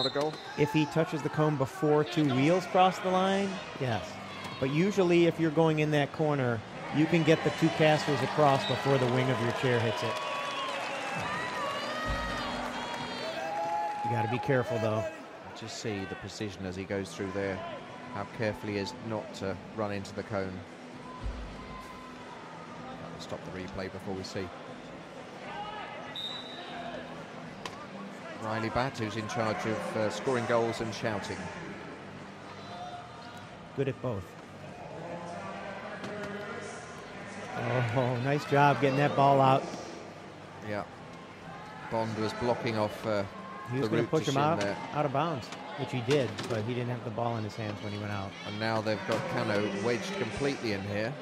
Not a goal? If he touches the cone before 2 wheels cross the line, yes. But usually if you're going in that corner, you can get the 2 casters across before the wing of your chair hits it. You got to be careful, though. Just see the precision as he goes through there, how careful he is not to run into the cone. I'll stop the replay before we see. Riley Batt, who's in charge of scoring goals and shouting. Good at both. Oh, nice job getting that ball out. Yeah. Bond was blocking off he was going to push him out of bounds, which he did, but he didn't have the ball in his hands when he went out. And now they've got Cano wedged completely in here.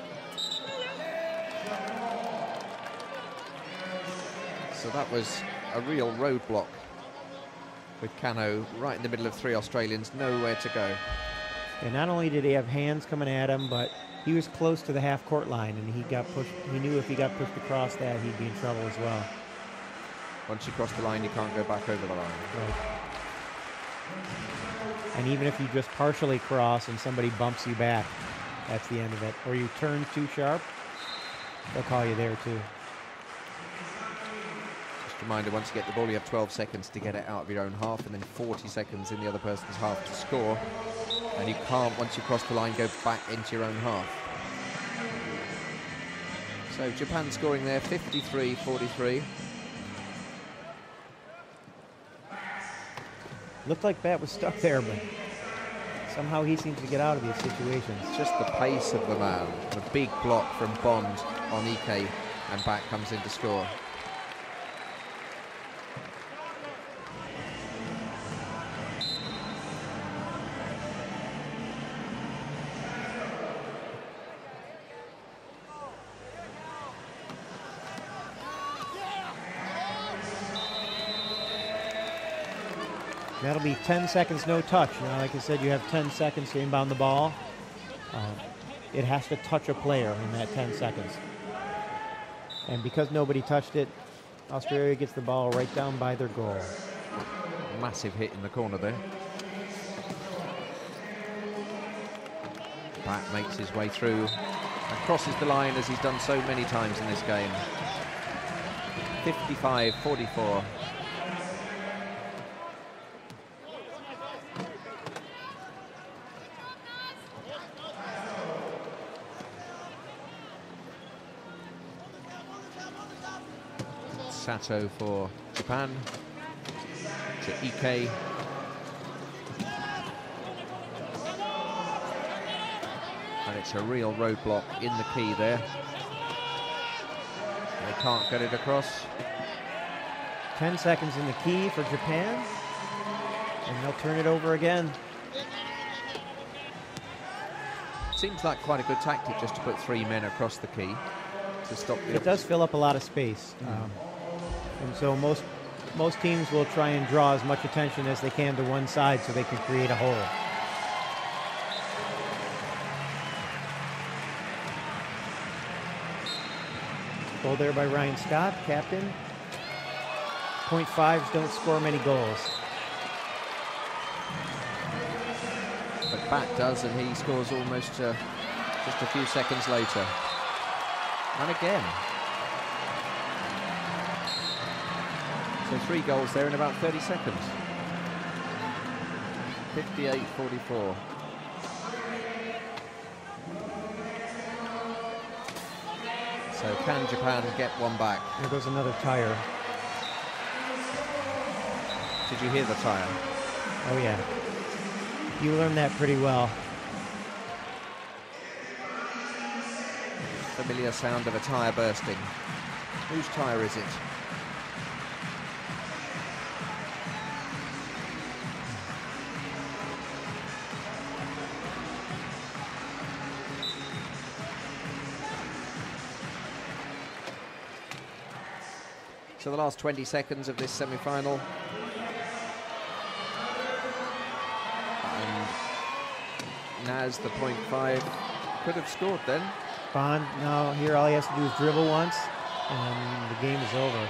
So that was a real roadblock with Cano right in the middle of 3 Australians, nowhere to go. And not only did he have hands coming at him, but he was close to the half-court line, and he got pushed. He knew if he got pushed across that, he'd be in trouble as well. Once you cross the line, you can't go back over the line. Right. And even if you just partially cross and somebody bumps you back, that's the end of it. Or you turn too sharp, they'll call you there too. Just a reminder, once you get the ball, you have 12 seconds to get it out of your own half, and then 40 seconds in the other person's half to score. And you can't, once you cross the line, go back into your own half. So Japan scoring there, 53-43. Looked like Batt was stuck there, but somehow he seems to get out of these situations. Just the pace of the man. A big block from Bond on Ike, and Batt comes in to score. That'll be 10 seconds, no touch. You know, like I said, you have 10 seconds to inbound the ball. It has to touch a player in that 10 seconds. And because nobody touched it, Australia gets the ball right down by their goal. Massive hit in the corner there. Batt makes his way through and crosses the line as he's done so many times in this game. 55-44. Sato for Japan, to Ike. And it's a real roadblock in the key there. They can't get it across. 10 seconds in the key for Japan, and they'll turn it over again. Seems like quite a good tactic just to put 3 men across the key to stop the... It does fill up a lot of space. And so most teams will try and draw as much attention as they can to one side so they can create a hole. Goal there by Ryan Scott, captain. .5s don't score many goals. But Batt does, and he scores almost just a few seconds later. And again. So 3 goals there in about 30 seconds. 58-44. So can Japan get one back? There goes another tire. Did you hear the tire? Oh yeah. You learned that pretty well. Familiar sound of a tire bursting. Whose tire is it? So the last 20 seconds of this semi-final. And Naz, the .5, could have scored then. Bond, now here all he has to do is dribble once, and the game is over.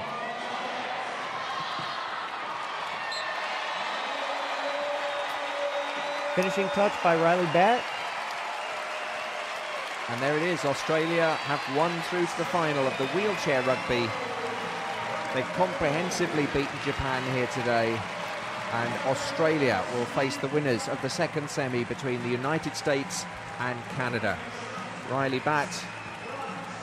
Finishing touch by Riley Batt. And there it is. Australia have won through to the final of the wheelchair rugby. They've comprehensively beaten Japan here today. And Australia will face the winners of the second semi between the United States and Canada. Riley Batt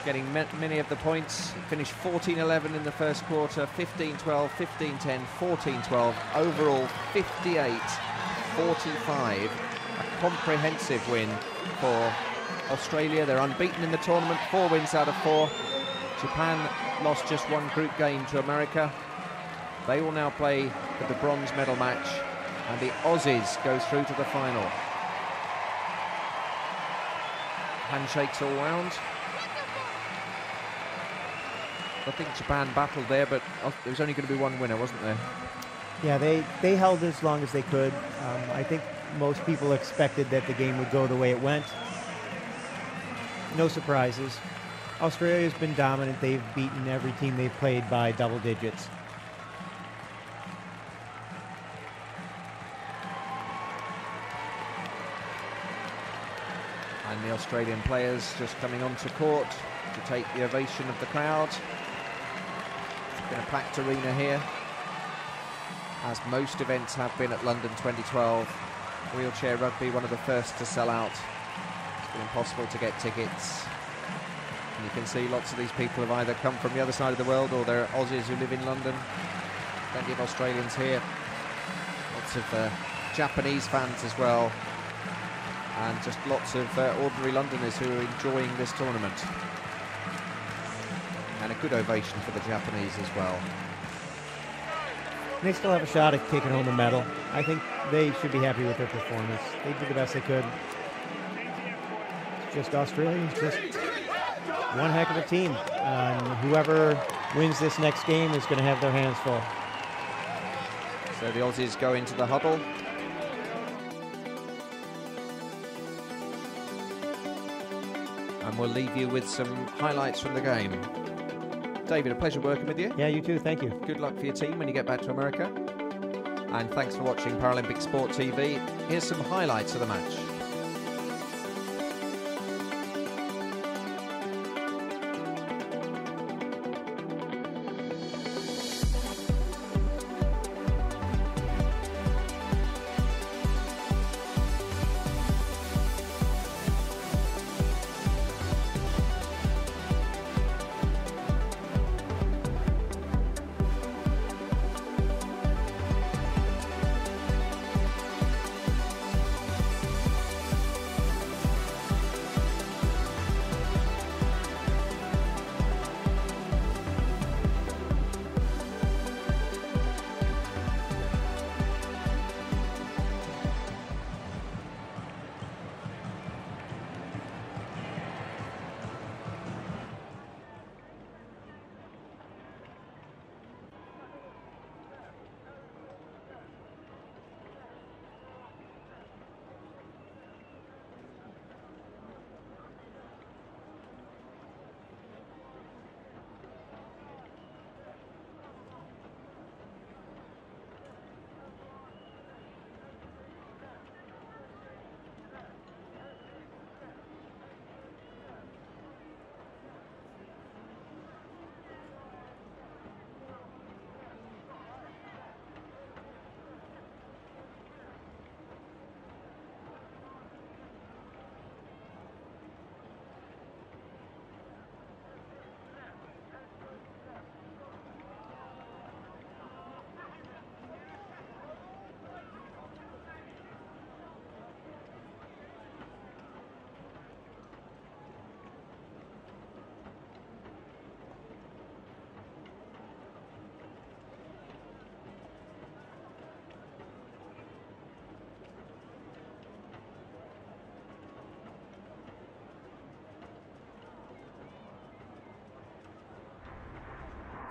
getting many of the points. Finished 14-11 in the first quarter, 15-12, 15-10, 14-12. Overall 58-45. A comprehensive win for Australia. They're unbeaten in the tournament, 4 wins out of 4. Japan lost just one group game to America. They will now play for the bronze medal match, and the Aussies go through to the final. Handshakes all round. I think Japan battled there, but there was only going to be one winner, wasn't there? Yeah, they held as long as they could. I think most people expected that the game would go the way it went. No surprises. Australia's been dominant. They've beaten every team they've played by double digits. And the Australian players just coming onto court to take the ovation of the crowd. It's been a packed arena here, as most events have been at London 2012. Wheelchair rugby, one of the first to sell out. It's been impossible to get tickets. And you can see lots of these people have either come from the other side of the world or they're Aussies who live in London. Plenty of Australians here. Lots of Japanese fans as well. And just lots of ordinary Londoners who are enjoying this tournament. And a good ovation for the Japanese as well. They still have a shot at taking home the medal. I think they should be happy with their performance. They did the best they could. It's just Australia, it's just one heck of a team. Whoever wins this next game is going to have their hands full. So the Aussies go into the huddle. And we'll leave you with some highlights from the game. David, a pleasure working with you. Yeah, you too. Thank you. Good luck for your team when you get back to America. And thanks for watching Paralympic Sport TV. Here's some highlights of the match.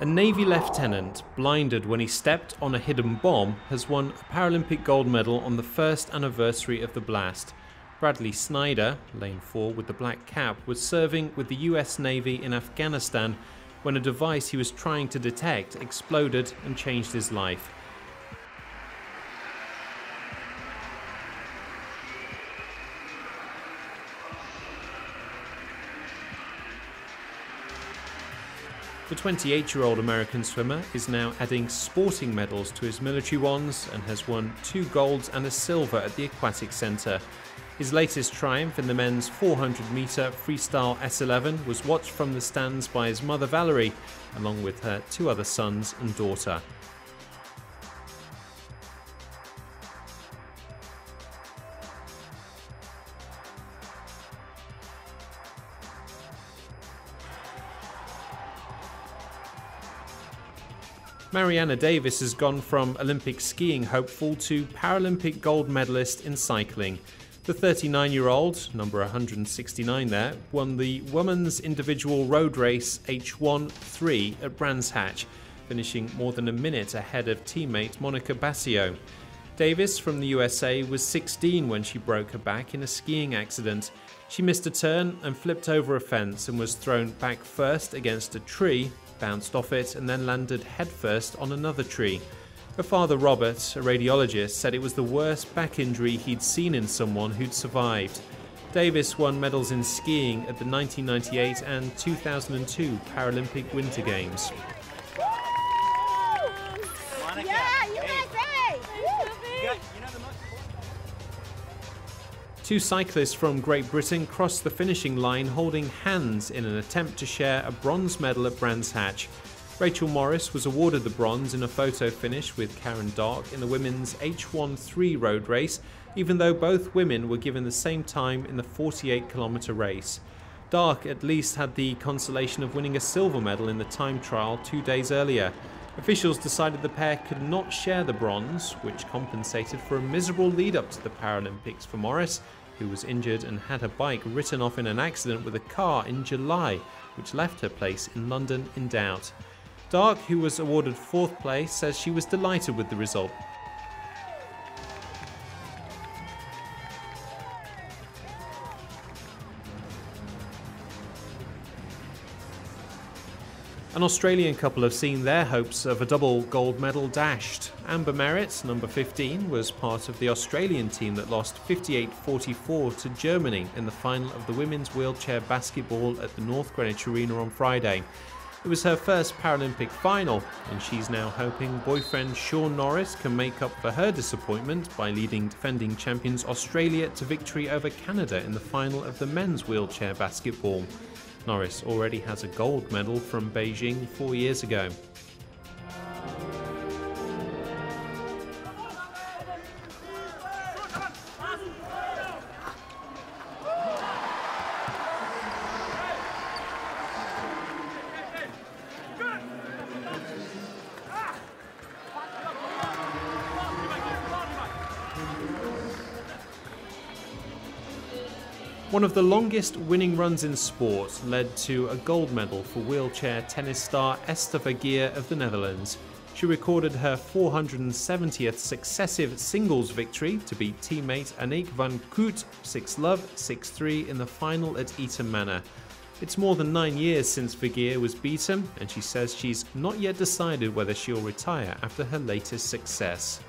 A Navy lieutenant blinded when he stepped on a hidden bomb has won a Paralympic gold medal on the first anniversary of the blast. Bradley Snyder, lane 4 with the black cap, was serving with the US Navy in Afghanistan when a device he was trying to detect exploded and changed his life. The 28-year-old American swimmer is now adding sporting medals to his military ones and has won 2 golds and a silver at the Aquatic Centre. His latest triumph in the men's 400-metre freestyle S11 was watched from the stands by his mother Valerie, along with her 2 other sons and daughter. Mariana Davis has gone from Olympic skiing hopeful to Paralympic gold medalist in cycling. The 39-year-old, number 169 there, won the women's individual road race H1-3 at Brands Hatch, finishing more than a minute ahead of teammate Monica Bassio. Davis from the USA was 16 when she broke her back in a skiing accident. She missed a turn and flipped over a fence and was thrown back first against a tree, bounced off it and then landed headfirst on another tree. Her father Robert, a radiologist, said it was the worst back injury he'd seen in someone who'd survived. Davis won medals in skiing at the 1998 and 2002 Paralympic Winter Games. Yeah, USA! Two cyclists from Great Britain crossed the finishing line holding hands in an attempt to share a bronze medal at Brands Hatch. Rachel Morris was awarded the bronze in a photo finish with Karen Dark in the women's H1-3 road race, even though both women were given the same time in the 48-kilometre race. Dark at least had the consolation of winning a silver medal in the time trial 2 days earlier. Officials decided the pair could not share the bronze, which compensated for a miserable lead-up to the Paralympics for Morris, who was injured and had her bike written off in an accident with a car in July, which left her place in London in doubt. Dark, who was awarded 4th place, says she was delighted with the result. An Australian couple have seen their hopes of a double gold medal dashed. Amber Merritt, number 15, was part of the Australian team that lost 58-44 to Germany in the final of the women's wheelchair basketball at the North Greenwich Arena on Friday. It was her first Paralympic final, and she's now hoping boyfriend Sean Norris can make up for her disappointment by leading defending champions Australia to victory over Canada in the final of the men's wheelchair basketball. Norris already has a gold medal from Beijing 4 years ago. One of the longest winning runs in sport led to a gold medal for wheelchair tennis star Esther Vergeer of the Netherlands. She recorded her 470th successive singles victory to beat teammate Anneke van Koot 6-love, 6-3 in the final at Eton Manor. It's more than 9 years since Vergeer was beaten, and she says she's not yet decided whether she'll retire after her latest success.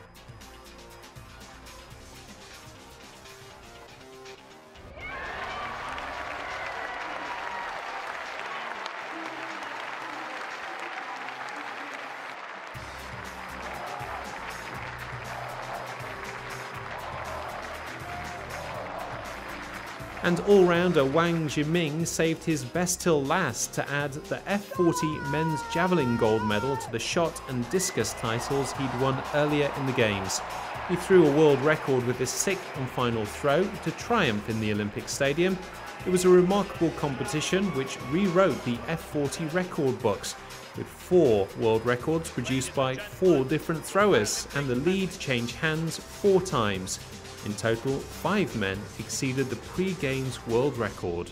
And all-rounder Wang Jiming saved his best till last to add the F40 men's javelin gold medal to the shot and discus titles he'd won earlier in the Games. He threw a world record with his 6th and final throw to triumph in the Olympic Stadium. It was a remarkable competition which rewrote the F40 record books, with 4 world records produced by 4 different throwers, and the lead changed hands 4 times. In total, 5 men exceeded the pre-Games world record.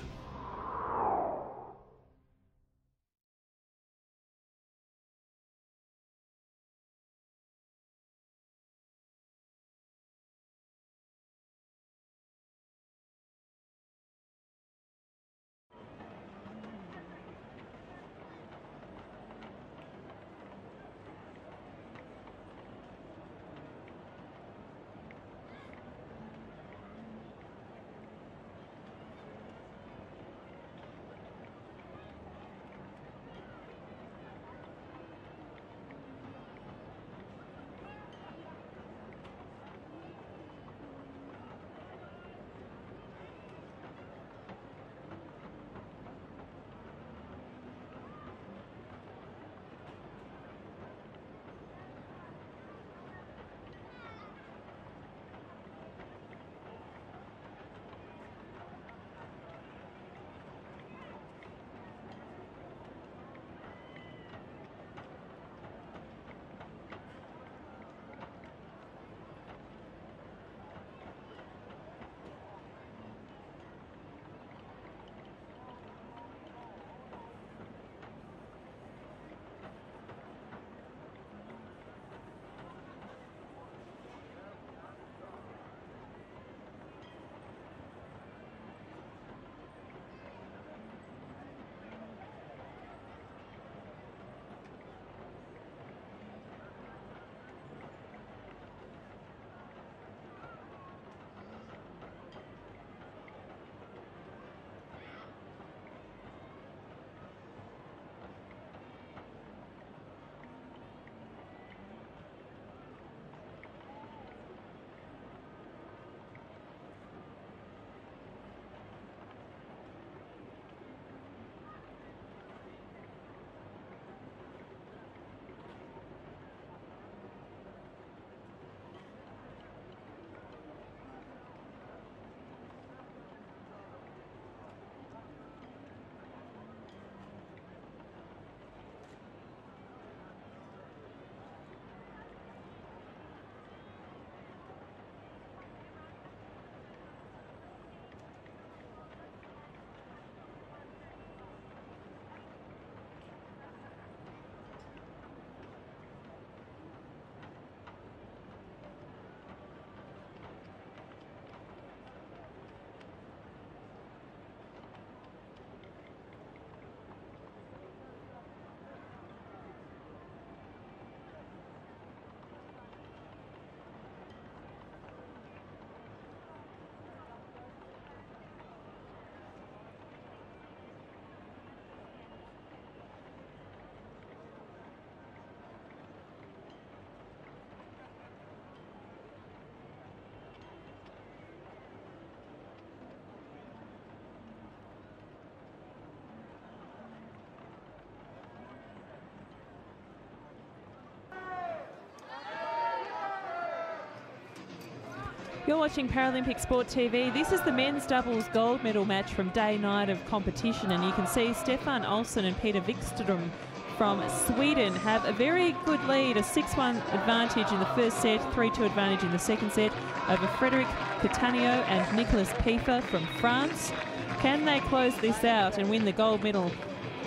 You're watching Paralympic Sport TV. This is the men's doubles gold medal match from day 9 of competition, and you can see Stefan Olsson and Peter Wikström from Sweden have a very good lead, a 6-1 advantage in the first set, 3-2 advantage in the second set over Frédéric Cattaneo and Nicolas Piefer from France. Can they close this out and win the gold medal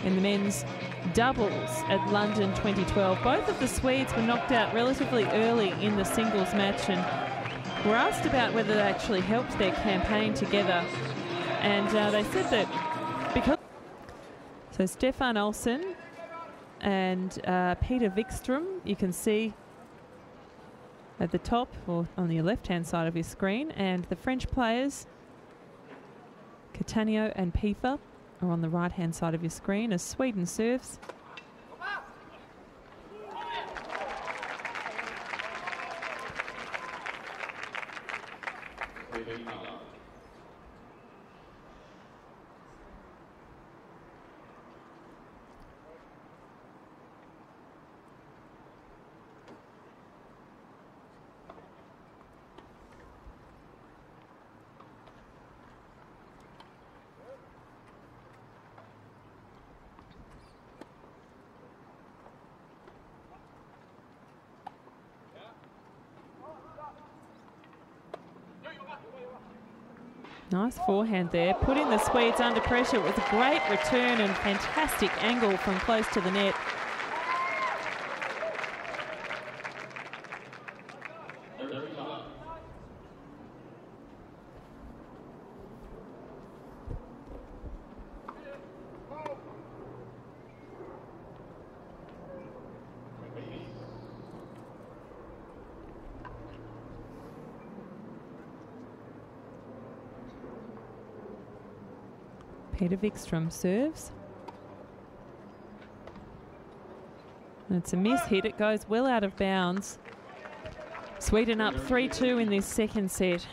in the men's doubles at London 2012? Both of the Swedes were knocked out relatively early in the singles match and were asked about whether they actually helped their campaign together. And they said that because... So Stefan Olsson and Peter Wikström, you can see at the top or on the left-hand side of your screen, and the French players, Cattaneo and Piefer, are on the right-hand side of your screen as Sweden serves. Nice forehand there, putting the Swedes under pressure. It was a great return and fantastic angle from close to the net. Peter Wikström serves. And it's a miss hit. It goes well out of bounds. Sweden up 3-2 in this second set.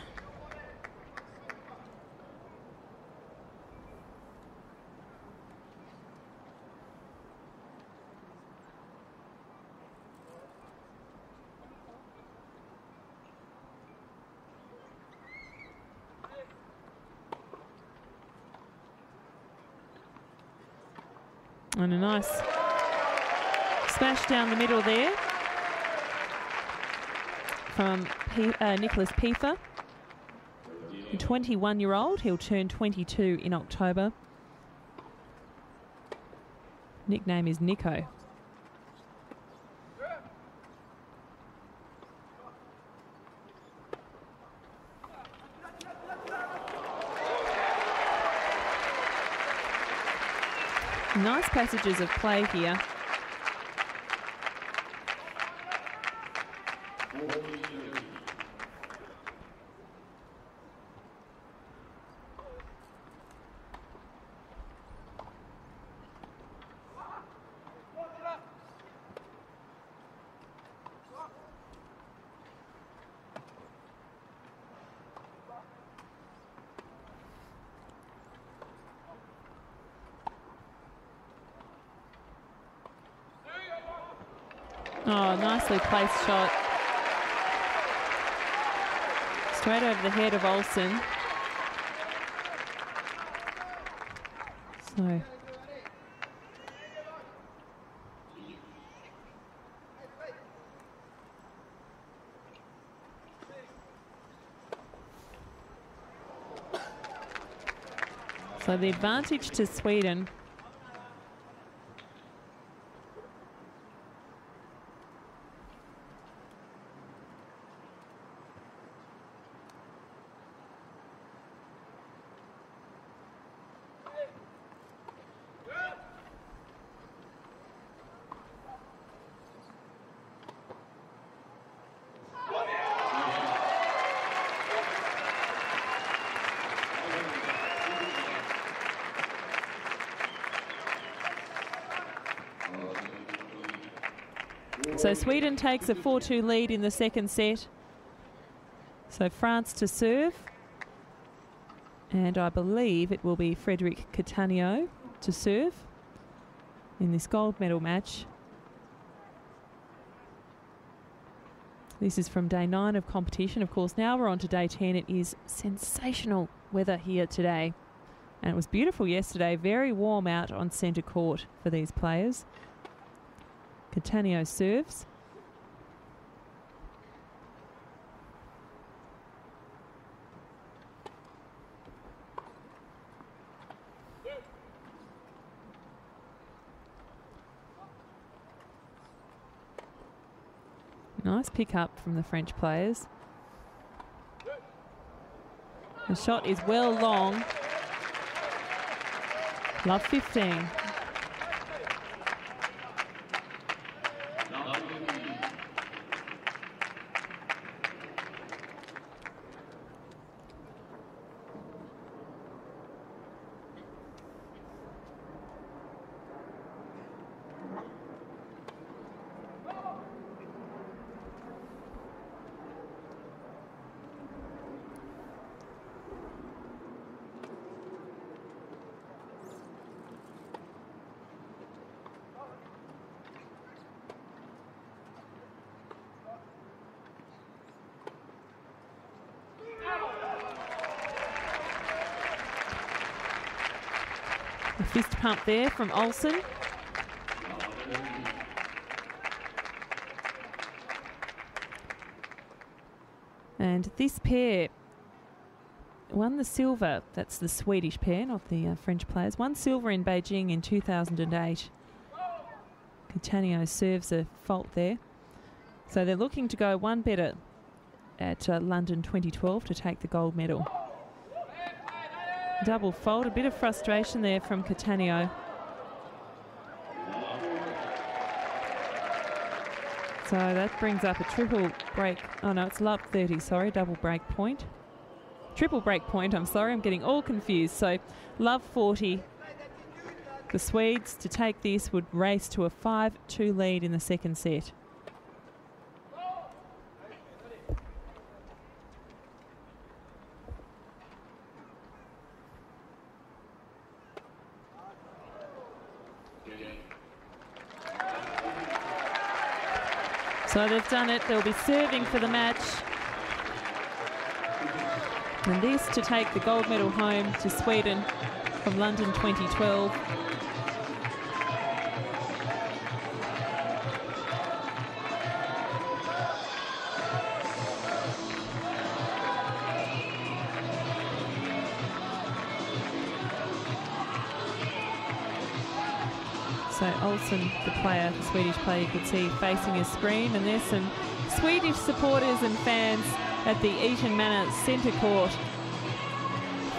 And a nice smash down the middle there from Nicolas Piefer, a 21-year-old. He'll turn 22 in October. Nickname is Nico. Nice passages of play here. Oh, nicely placed shot. Straight over the head of Olsson. So the advantage to Sweden. So Sweden takes a 4-2 lead in the second set. So France to serve. And I believe it will be Frédéric Cattaneo to serve in this gold medal match. This is from day 9 of competition. Of course, now we're on to day 10. It is sensational weather here today. And it was beautiful yesterday. Very warm out on centre court for these players. Cattaneo serves. Nice pick up from the French players. The shot is well long. Love 15. A fist pump there from Olsen. And this pair won the silver. That's the Swedish pair, not the French players. Won silver in Beijing in 2008. Cattaneo serves a fault there. So they're looking to go one better at London 2012 to take the gold medal. Double fault, a bit of frustration there from Cattaneo. So that brings up a triple break. Oh no, it's love 30, sorry, double break point. Triple break point, I'm sorry, I'm getting all confused. So love 40. The Swedes, to take this, would race to a 5-2 lead in the second set. So they've done it. They'll be serving for the match. And this to take the gold medal home to Sweden from London 2012. So Olsen, the player, the Swedish player, you could see facing his screen, and there's some Swedish supporters and fans at the Eaton Manor Centre Court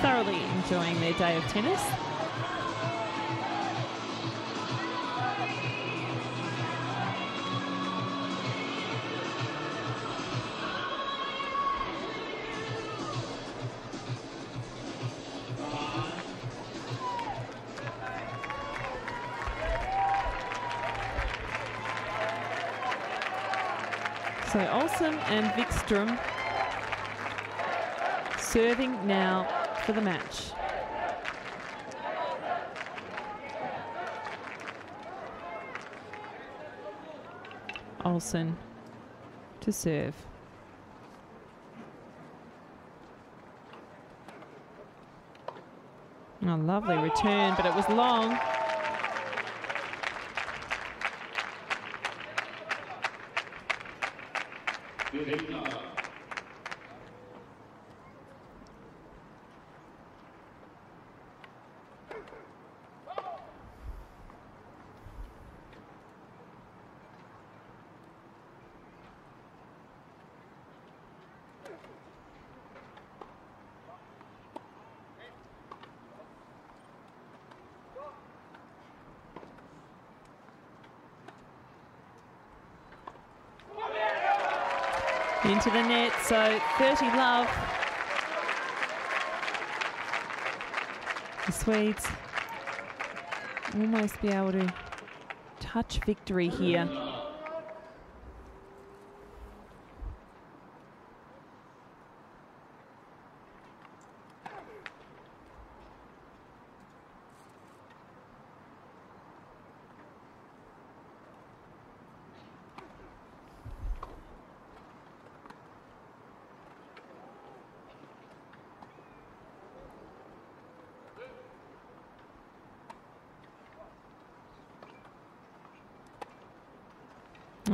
thoroughly enjoying their day of tennis. So Olsen and Wikström serving now for the match. Olsen to serve. Oh, lovely return, but it was long. Into the net, so 30 love. The Swedes almost be able to touch victory here.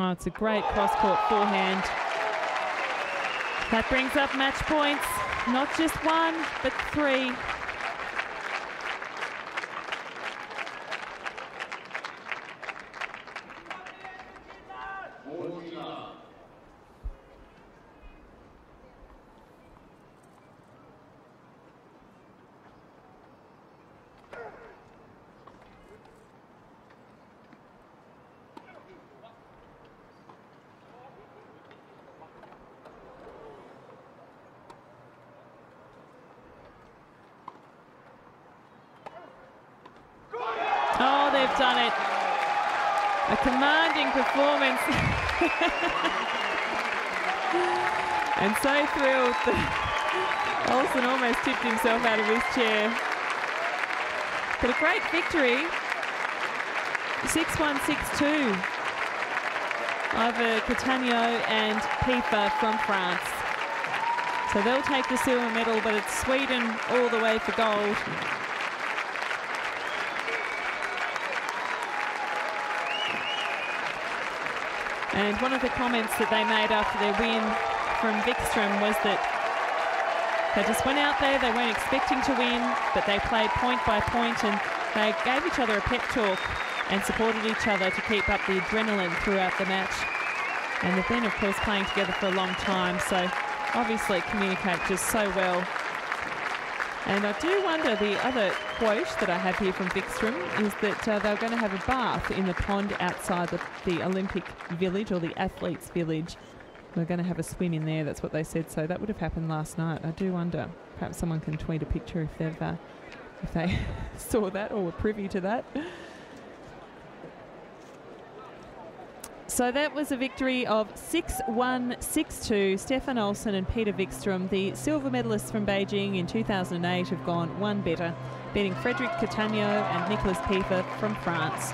Oh, it's a great cross-court forehand. That brings up match points. Not just 1, but 3. Oh, they've done it. A commanding performance. And so thrilled that Olsen almost tipped himself out of his chair. But a great victory. 6-1, 6-2 over Catania and Pifa from France. So they'll take the silver medal, but it's Sweden all the way for gold. And one of the comments that they made after their win from Wikström was that they just went out there, they weren't expecting to win, but they played point by point and they gave each other a pep talk and supported each other to keep up the adrenaline throughout the match. And they've been, of course, playing together for a long time, so obviously communicate just so well. And I do wonder, the other quote that I have here from Wikström is that they're going to have a bath in the pond outside the Olympic village, or the athletes' village. We're going to have a swim in there, that's what they said. So that would have happened last night. I do wonder, perhaps someone can tweet a picture if they saw that or were privy to that. So that was a victory of 6-1, 6-2. Stefan Olsen and Peter Wikström, the silver medalists from Beijing in 2008, have gone one better, beating Frédéric Catania and Nicolas Pifa from France.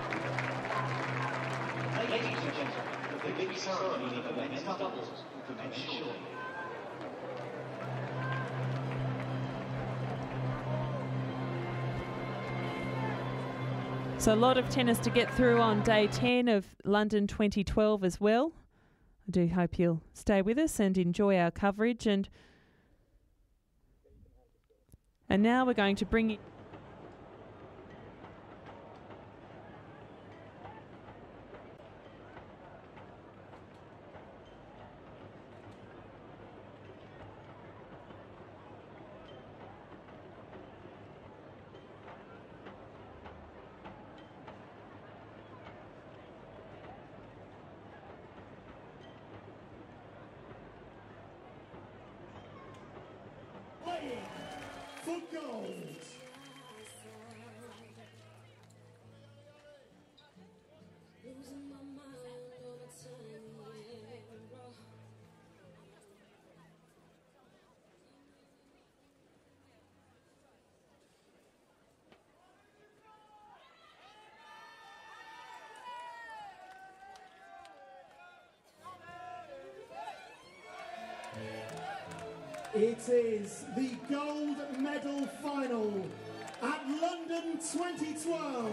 So a lot of tennis to get through on day 10 of London 2012 as well. I do hope you'll stay with us and enjoy our coverage. And now we're going to bring you... For gold. It is the gold medal final at London 2012.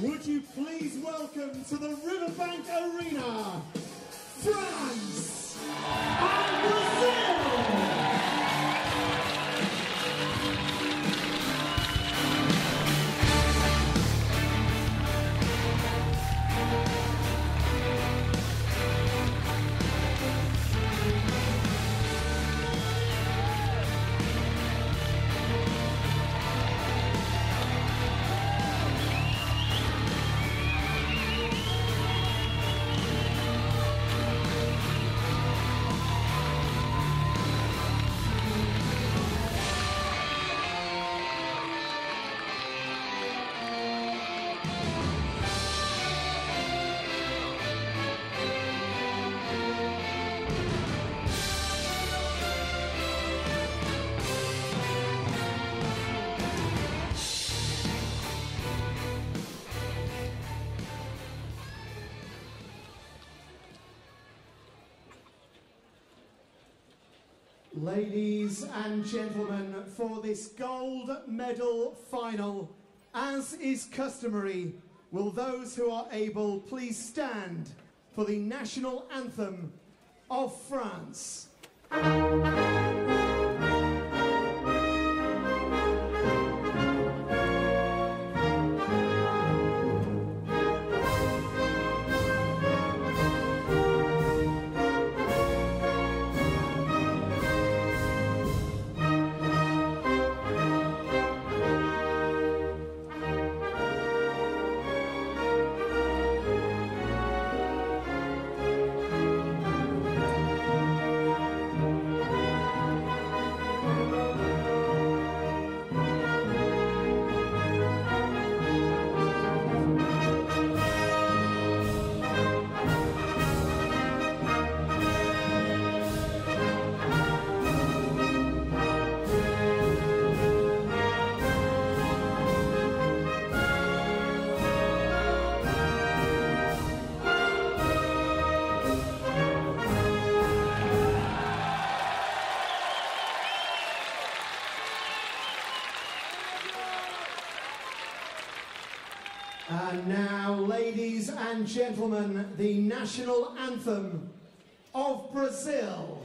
Would you please welcome to the Riverbank Arena, France and Brazil! Ladies and gentlemen, for this gold medal final, as is customary, will those who are able please stand for the national anthem of France? And now, ladies and gentlemen, the national anthem of Brazil.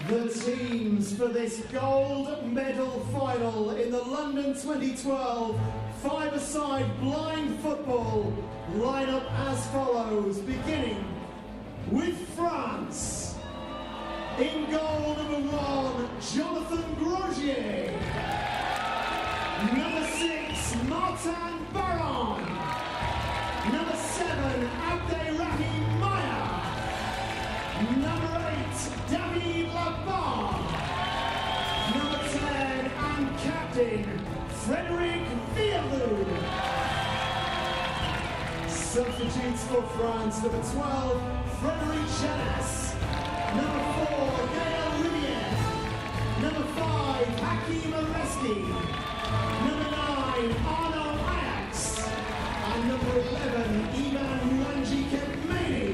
The teams for this gold medal final in the London 2012 five-a-side blind football line up as follows, beginning with France. In goal, number 1, Jonathan Grogier. Number 6, Martin Baron. Number 7, Abderrahim Maya. Number 8, David Labarre. Number 10, and captain, Frederic Vierlou. Substitutes for France, number 12, Frederic Jeunesse. Number 4, Gaël Rivière. Number 5, Hakim Areski. Number 9, Arno Ajax. And number 11, Ivan Wanji Kemeni.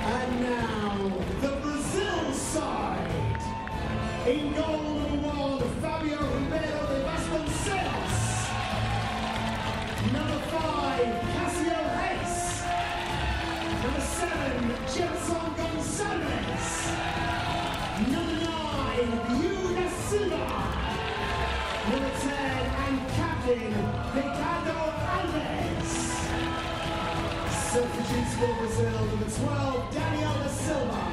And now, the Brazil side. In goal, number 1, Fabio Ribeiro de Vasconcelos. Number 5, Casio Hayes. Number 7, Gelson Gonzalez. Number 9, Yuda Silva. Number 10, and captain, Ricardo Alves. Substitutes for Brazil, number 12, Daniel da Silva.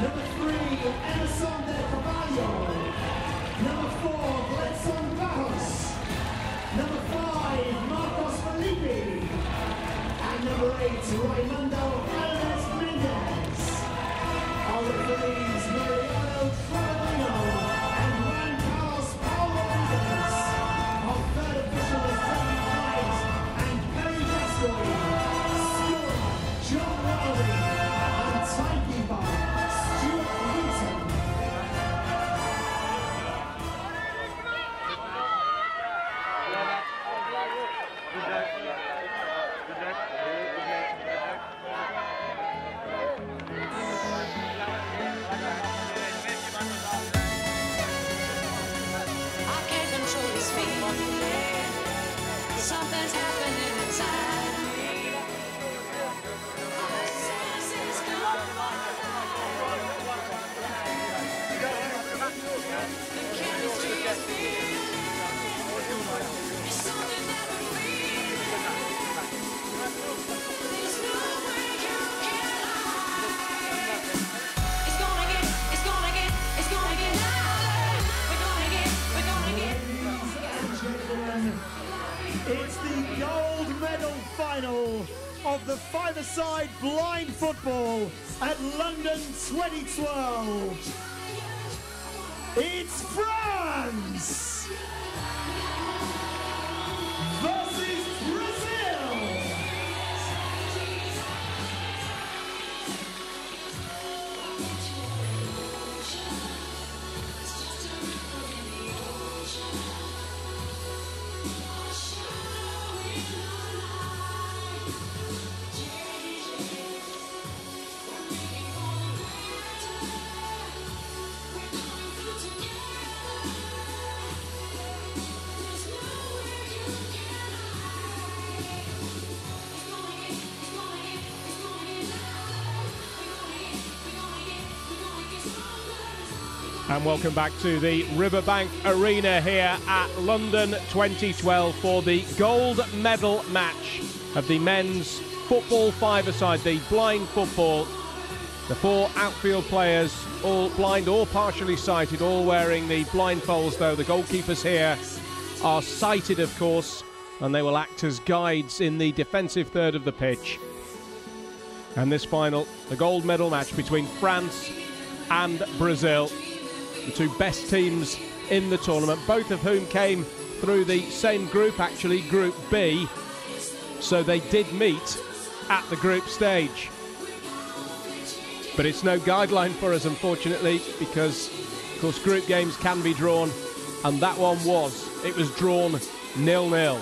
Number 3, Emerson de Carvalho. Number 4, Gledson Barros. Number 5, Marcos Felipe. And number 8, Raimundo Alves Mendez. Our referees, Mariano Travelino and Juan Carlos Paulo Rivas. Our third official is David Knight and Perry Gascoigne. Scorer, John Rowley. And timekeeper, Stuart Winton. gentlemen, it's the gold medal final of the five-a-side blind football at London 2012. It's France versus Brazil. And welcome back to the Riverbank Arena here at London 2012 for the gold medal match of the men's football five-a-side, the blind football. The four outfield players, all blind or partially sighted, all wearing the blindfolds, though the goalkeepers here are sighted, of course, and they will act as guides in the defensive third of the pitch. And this final, the gold medal match between France and Brazil, the two best teams in the tournament, both of whom came through the same group, actually, Group B, so they did meet at the group stage. But it's no guideline for us, unfortunately, because, of course, group games can be drawn, and that one was. It was drawn 0-0.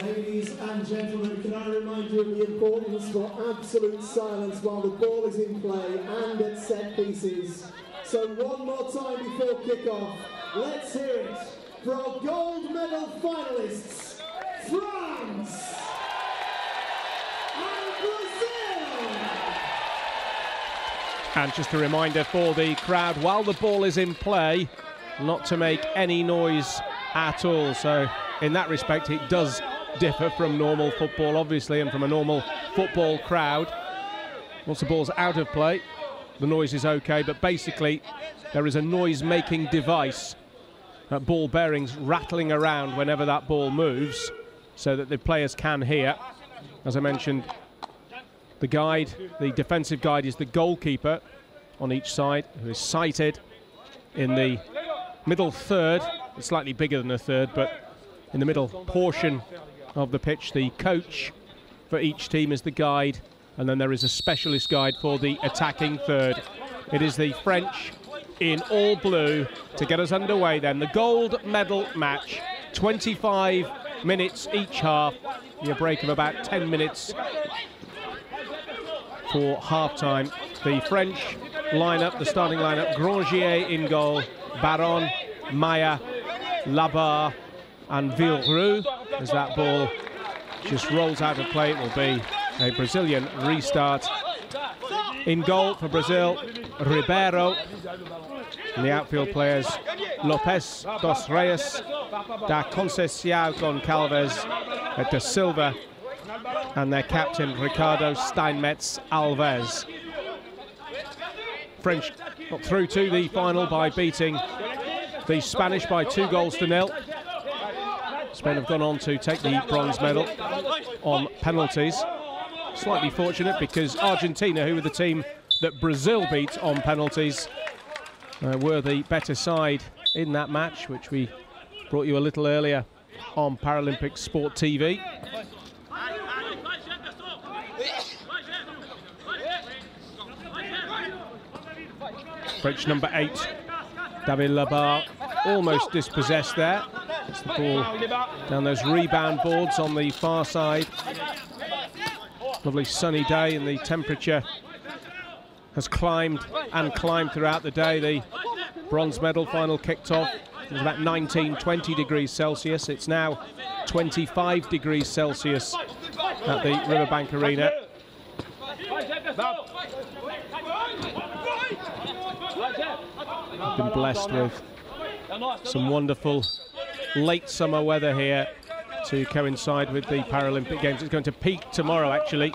Ladies and gentlemen, can I remind you of the importance for absolute silence while the ball is in play and at set pieces. So one more time before kick-off, let's hear it for our gold medal finalists, France and Brazil! And just a reminder for the crowd, while the ball is in play, not to make any noise at all. So in that respect, it does differ from normal football, obviously, and from a normal football crowd. Once the ball's out of play, the noise is okay, but basically there is a noise-making device, ball bearings rattling around whenever that ball moves, so that the players can hear. As I mentioned, the guide, the defensive guide, is the goalkeeper on each side, who is sighted in the middle third. It's slightly bigger than a third, but in the middle portion of the pitch. The coach for each team is the guide, and then there is a specialist guide for the attacking third. It is the French in all blue to get us underway then. The gold medal match, 25 minutes each half, a break of about 10 minutes for half-time. The French lineup, the starting lineup: Grangier in goal, Baron, Maya, Labarre and Villeroux. As that ball just rolls out of play, it will be a Brazilian restart. In goal for Brazil, Ribeiro. And the outfield players, Lopes dos Reis, da Conceição Goncalves, da Silva, and their captain, Ricardo Steinmetz Alves. French got through to the final by beating the Spanish by 2-0. Spain have gone on to take the bronze medal on penalties. Slightly fortunate because Argentina, who were the team that Brazil beat on penalties, were the better side in that match, which we brought you a little earlier on Paralympic Sport TV. French number 8, David Labarre, almost dispossessed there. It's the ball down those rebound boards on the far side. Lovely sunny day, and the temperature has climbed and climbed throughout the day. The bronze medal final kicked off. It was about 19-20 degrees Celsius. It's now 25 degrees Celsius at the Riverbank Arena. Been blessed with some wonderful late summer weather here to coincide with the Paralympic Games. It's going to peak tomorrow, actually.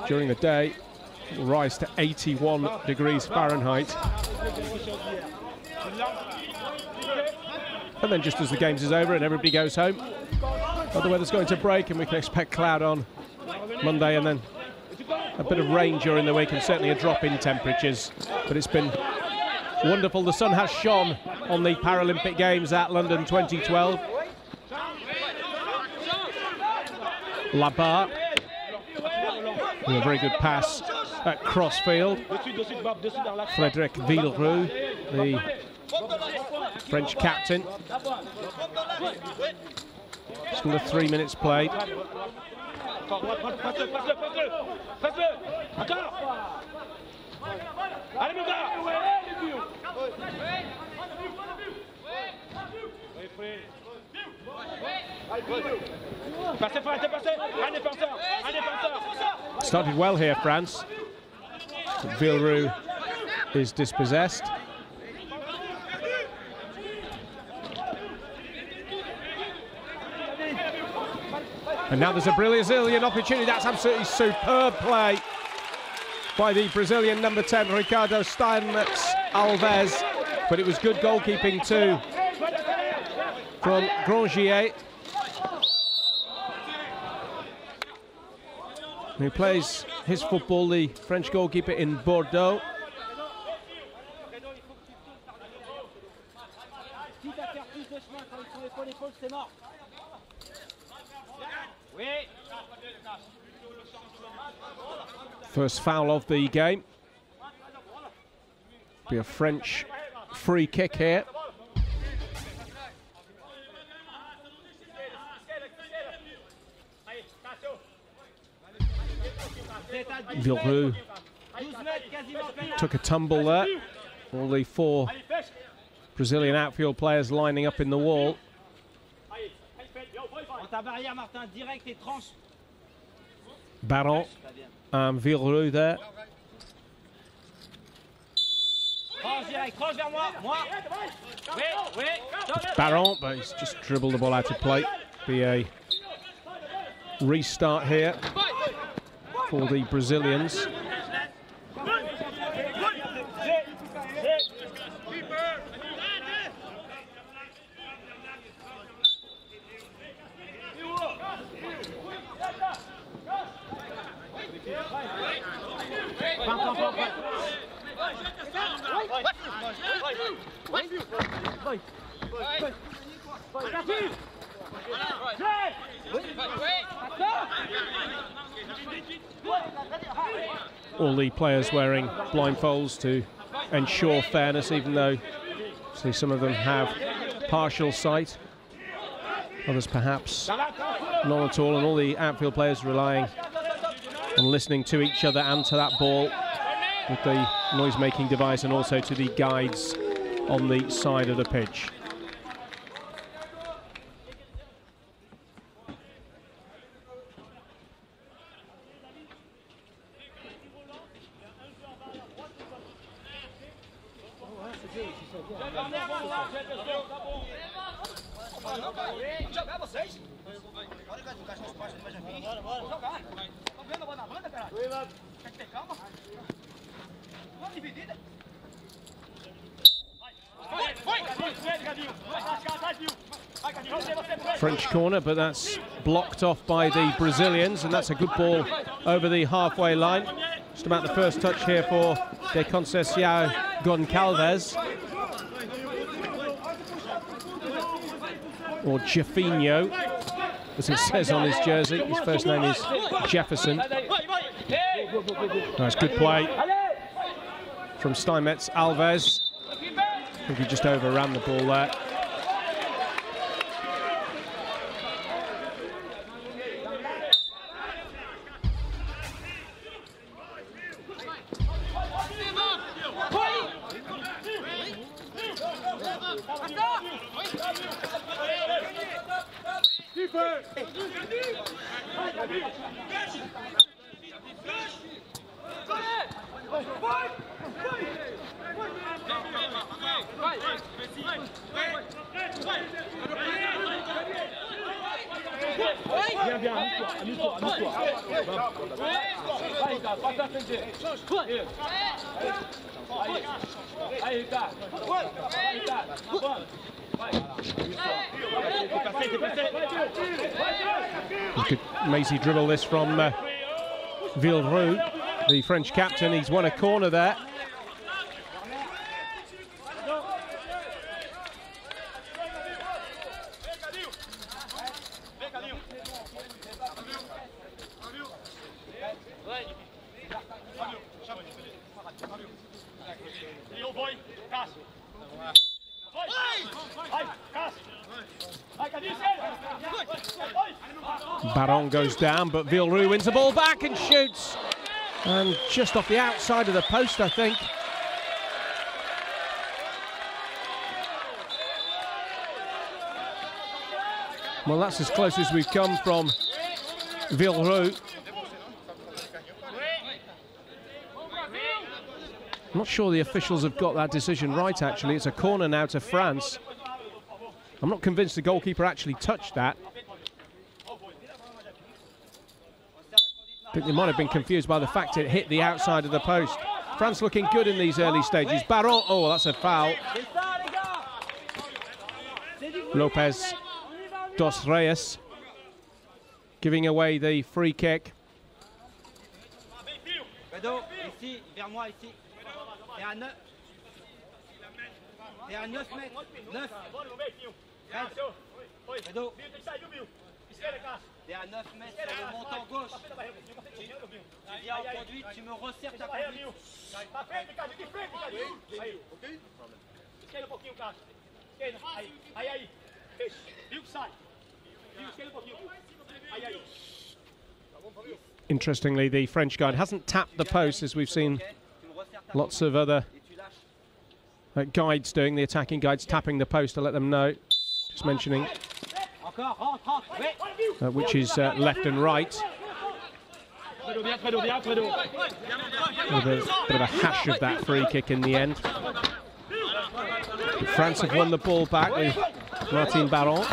During the day, it will rise to 81 degrees Fahrenheit. And then just as the games is over and everybody goes home, the weather's going to break and we can expect cloud on Monday and then a bit of rain during the week and certainly a drop in temperatures. But it's been wonderful. The sun has shone on the Paralympic Games at London 2012. Labarre, with a very good pass at crossfield. Frédéric Villeroux, the French captain. Just under 3 minutes played. Started well here, France. Villeroux is dispossessed. And now there's a Brazilian opportunity. That's absolutely superb play by the Brazilian number 10, Ricardo Steinmetz Alves. But it was good goalkeeping too from Grangier, who plays his football, the French goalkeeper, in Bordeaux. First foul of the game. Be a French free kick here. Villeroux took a tumble there. All the 4 Brazilian outfield players lining up in the wall. Baron and Villeroux there. Baron, but he's just dribbled the ball out of play. Be a restart here for the Brazilians. All the players wearing blindfolds to ensure fairness, even though some of them have partial sight, others perhaps not at all, and all the outfield players relying on listening to each other and to that ball with the noise-making device, and also to the guides on the side of the pitch. French corner, but that's blocked off by the Brazilians, and that's a good ball over the halfway line. Just about the first touch here for De Conceição Goncalves, or Jeffinho, as it says on his jersey. His first name is Jefferson. Nice, good play from Steinmetz Alves. I think he just overran the ball there. Could Macy dribble this from Villeroux, the French captain. He's won a corner there. Baron goes down, but Villeroux wins the ball back and shoots. And just off the outside of the post, I think. Well, that's as close as we've come from Villeroux. I'm not sure the officials have got that decision right, actually. It's a corner now to France. I'm not convinced the goalkeeper actually touched that. I think they might have been confused by the fact it hit the outside of the post. France looking good in these early stages. Baron, oh, that's a foul. Lopez dos Reis giving away the free kick. T'es à 9 mètres sur le montant gauche. Tu viens en conduite, tu me resserres ta conduite. Interestingly, the French guide hasn't tapped the post, as we've seen lots of other guides doing, the attacking guides tapping the post to let them know. Just mentioning which is left and right. A bit of a hash of that free kick in the end. France have won the ball back with Martin Baron.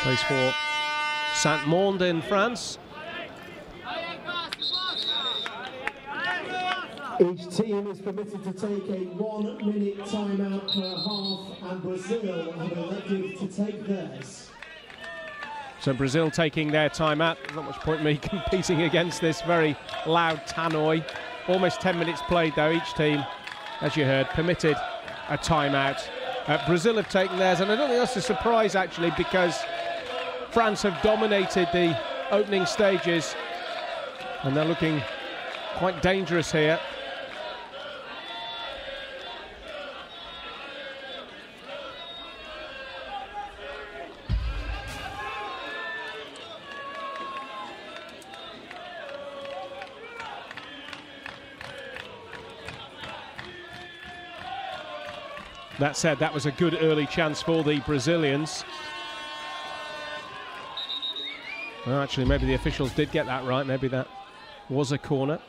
Plays for Saint-Monde in France. Each team is permitted to take a 1-minute timeout per half, and Brazil have elected to take theirs. So Brazil taking their timeout. There's not much point in me competing against this very loud tannoy. Almost 10 minutes played though. Each team, as you heard, permitted a timeout. Brazil have taken theirs, and I don't think that's a surprise actually, because France have dominated the opening stages and they're looking quite dangerous here. That said, that was a good early chance for the Brazilians. Well, actually, maybe the officials did get that right. Maybe that was a corner.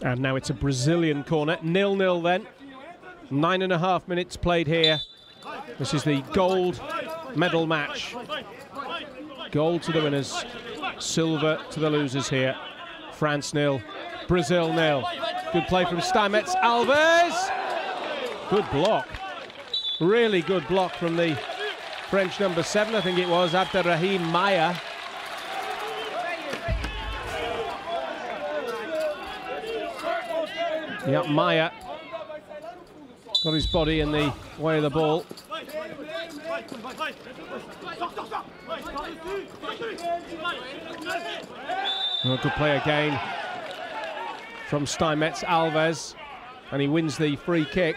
And now it's a Brazilian corner, 0-0 then. 9.5 minutes played here. This is the gold medal match. Gold to the winners, silver to the losers here. France 0, Brazil 0. Good play from Steinmetz Alves. Good block. Really good block from the French number 7, I think it was, Abderrahim Maya. Yep, Maya got his body in the way of the ball. Oh, good play again from Steinmetz Alves, and he wins the free kick.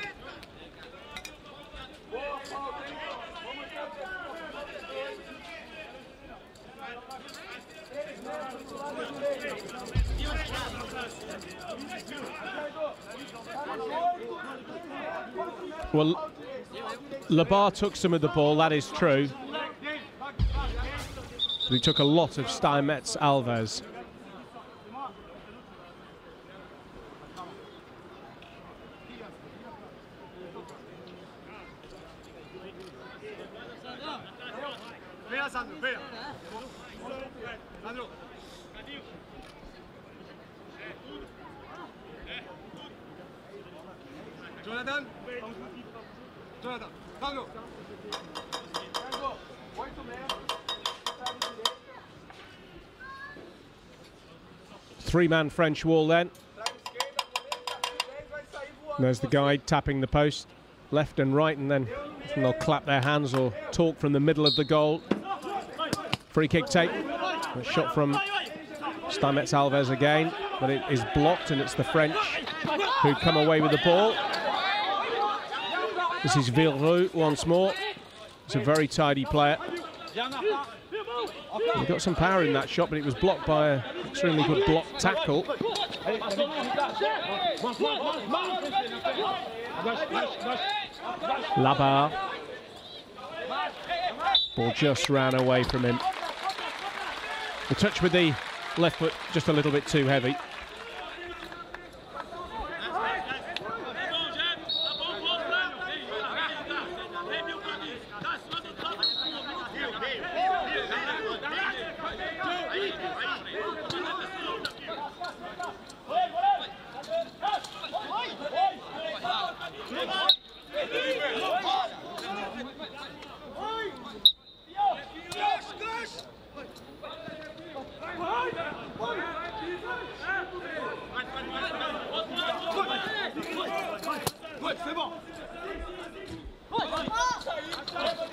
Well, Labar took some of the ball, that is true. But he took a lot of Steinmetz Alves. Jonathan, Pablo. Three-man French wall then. There's the guide tapping the post, left and right, and then they'll clap their hands or talk from the middle of the goal. Free kick take. A shot from Steinmetz Alves again, but it is blocked, and it's the French who come away with the ball. This is Villeroux once more. He's a very tidy player. He got some power in that shot, but it was blocked by an extremely good block tackle. Labar. Ball just ran away from him. The touch with the left foot just a little bit too heavy.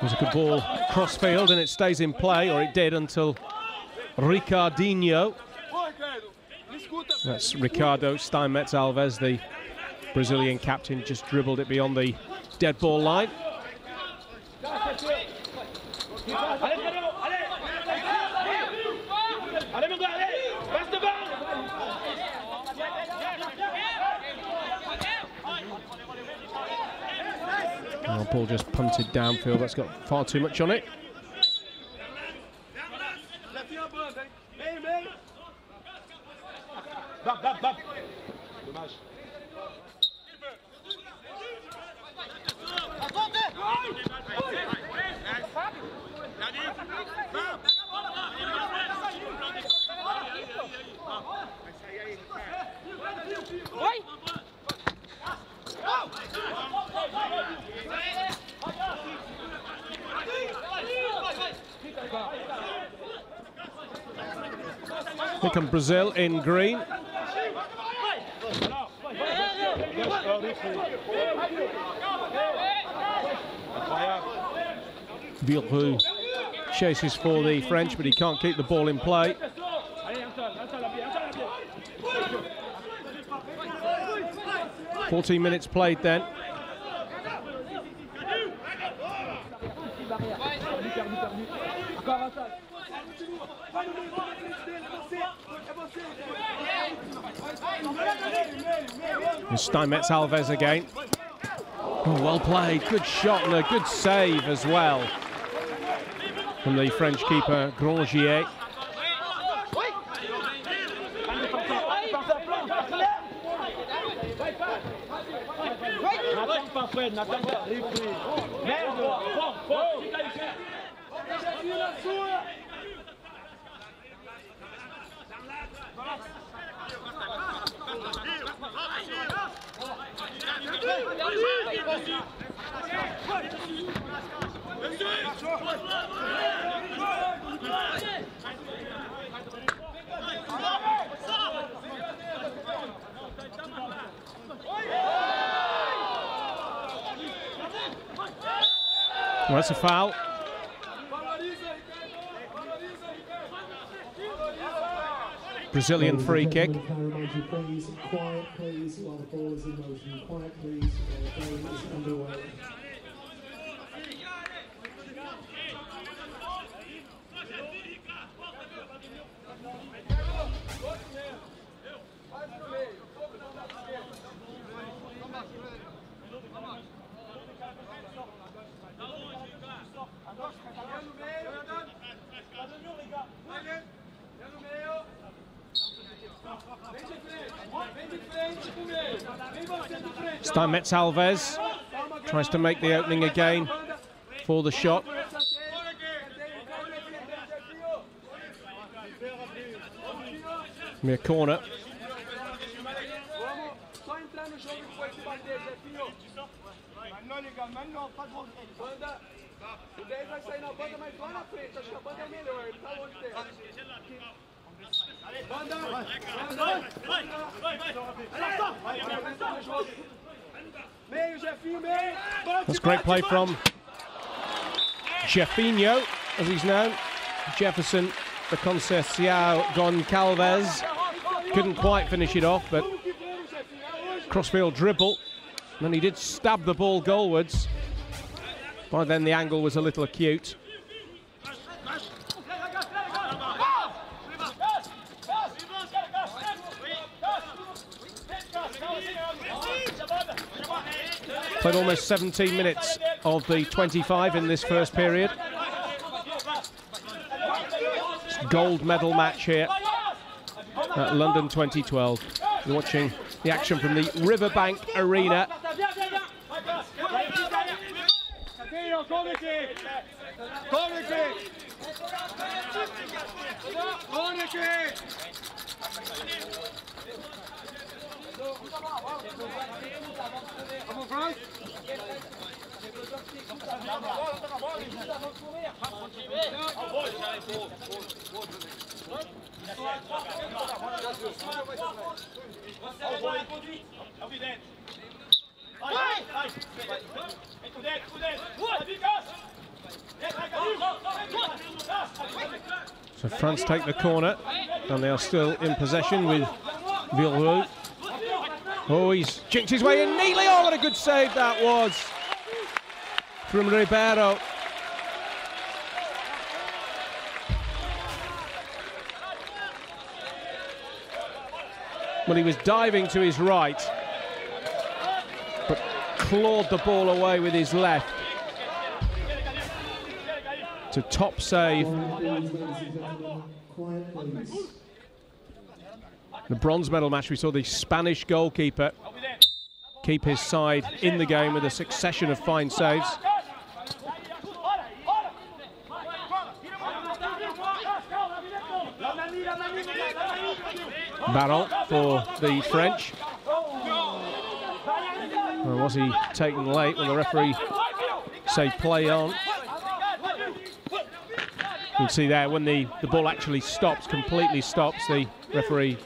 There's a good ball cross-field, and it stays in play, or it did until Ricardinho. That's Ricardo Steinmetz Alves, the Brazilian captain, just dribbled it beyond the dead ball line. Oh, ball just punted downfield. That's got far too much on it. Here come Brazil in green. Villeroux chases for the French, but he can't keep the ball in play. "14 minutes played then. And Steinmetz Alves again. Oh, well played, good shot and a good save as well from the French keeper Grangier. Well, that's a foul. Brazilian free kick. Quiet, please, while the ball is in motion. Quiet, please, while the game is underway. time Metz Alves tries to make the opening again for the shot. Near corner. That's great play from Jefinho, as he's known. Jefferson, the Conceição Goncalves. Couldn't quite finish it off, but crossfield dribble. And then he did stab the ball goalwards. By then the angle was a little acute. Played almost 17 minutes of the 25 in this first period. It's a gold medal match here at London 2012. You're watching the action from the Riverbank Arena. So France take the corner, and they are still in possession with Villeroux. Oh, he's jinked his way in neatly. Oh, what a good save that was from Ribeiro. Well, he was diving to his right, but clawed the ball away with his left. It's a top save. The bronze medal match, we saw the Spanish goalkeeper keep his side in the game with a succession of fine saves. Baron for the French. Or was he taken late when the referee said play on? You can see there when the ball actually stops, completely stops, the referee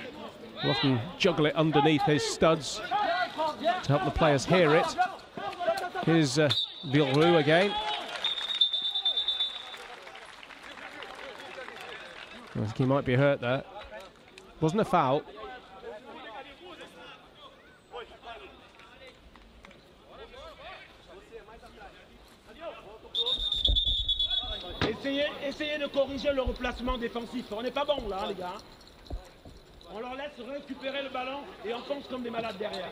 will often juggle it underneath his studs to help the players hear it. Here's Villeroux again. I think he might be hurt there. Wasn't a foul. Essayez de corriger le replacement défensif. On n'est pas bon là, les gars. On leur laisse récupérer le ballon et on fonce comme des malades derrière.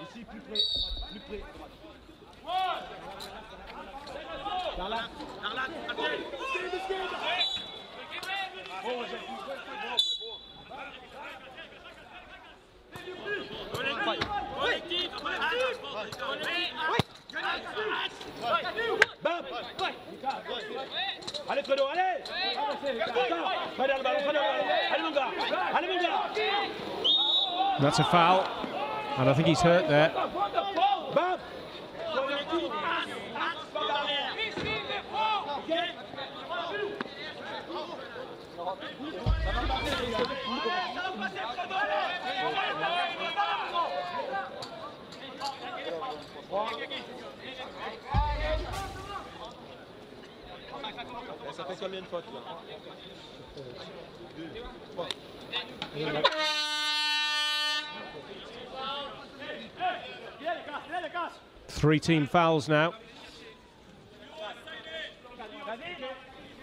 Ici, plus près, plus près. Par là, allez Fredo, allez! That's a foul, and I think he's hurt there. Ça fait combien de fautes là? 3 team fouls now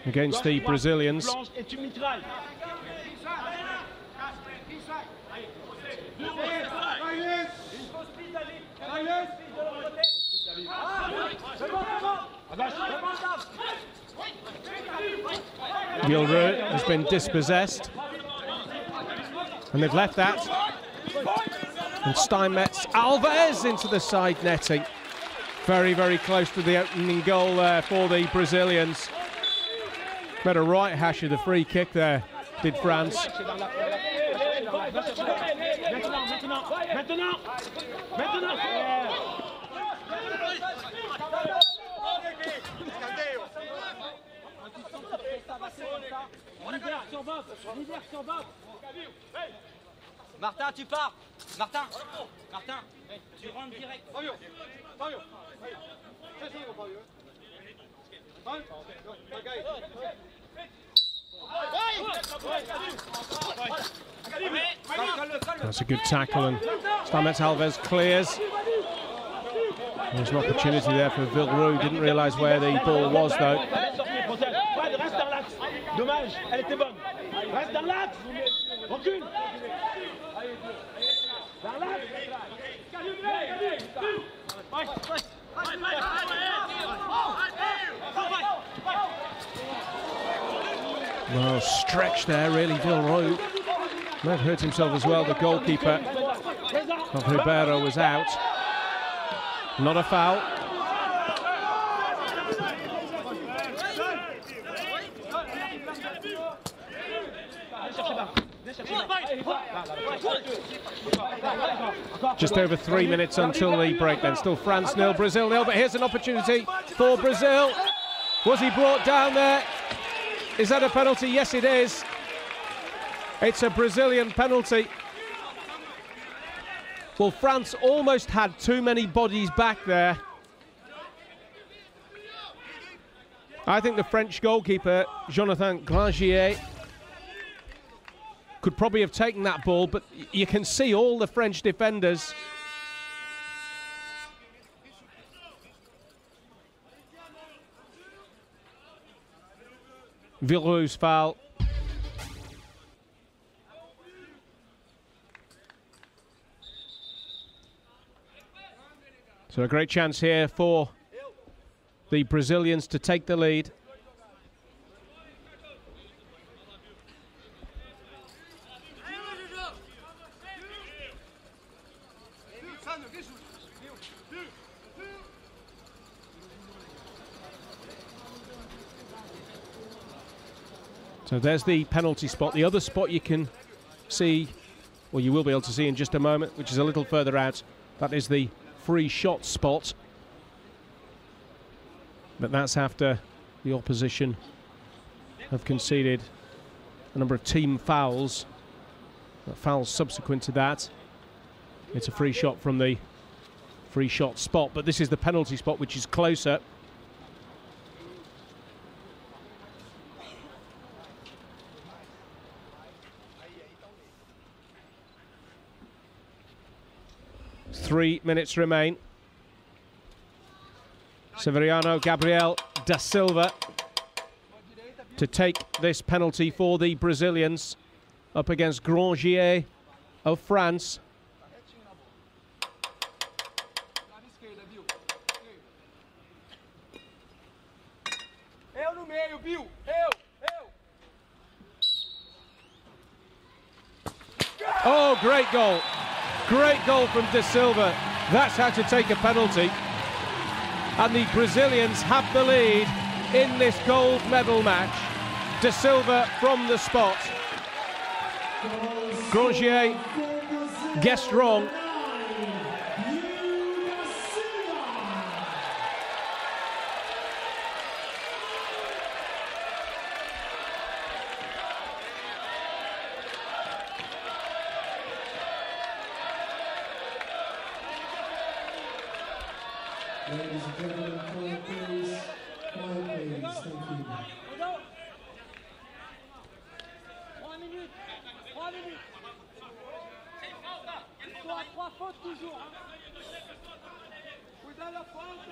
against the Brazilians. Villeroux has been dispossessed, and they've left that And Steinmetz Alves into the side netting. Very, very close to the opening goal there for the Brazilians. Made a right hash of the free kick there, did France. Martin, tu pars. Martin, tu rentres direct. That's a good tackle, and Steinmetz Alves clears. There's an opportunity there for Villeroux. Didn't realise where the ball was though. Dommage, elle était bonne. Reste dans l'axe. Recule. Dans l'axe. Well, stretch there, really, Villeroux. Might have hurt himself as well. The goalkeeper of Ribeiro was out. Not a foul. Just over 3 minutes until the break then. Still France 0, Brazil 0, but here's an opportunity for Brazil. Was he brought down there? Is that a penalty? Yes, it is. It's a Brazilian penalty. Well, France almost had too many bodies back there. I think the French goalkeeper, Jonathan Grangier, could probably have taken that ball, but you can see all the French defenders. Villeroux's foul. So a great chance here for the Brazilians to take the lead. So there's the penalty spot. The other spot you can see, well, you will be able to see in just a moment, which is a little further out. That is the free shot spot. But that's after the opposition have conceded a number of team fouls. Fouls subsequent to that. It's a free shot from the free shot spot, but this is the penalty spot, which is closer. Three minutes remain. Severiano Gabriel da Silva to take this penalty for the Brazilians up against Grangier of France. Oh, great goal. Great goal from Da Silva. That's how to take a penalty. And the Brazilians have the lead in this gold medal match. Da Silva from the spot. Grangier guessed wrong. Ladies and gentlemen, quiet please. Quiet please. Thank you. 3 minutes. 3 minutes. Ils sont à 3 fautes toujours. Cuidado la faute.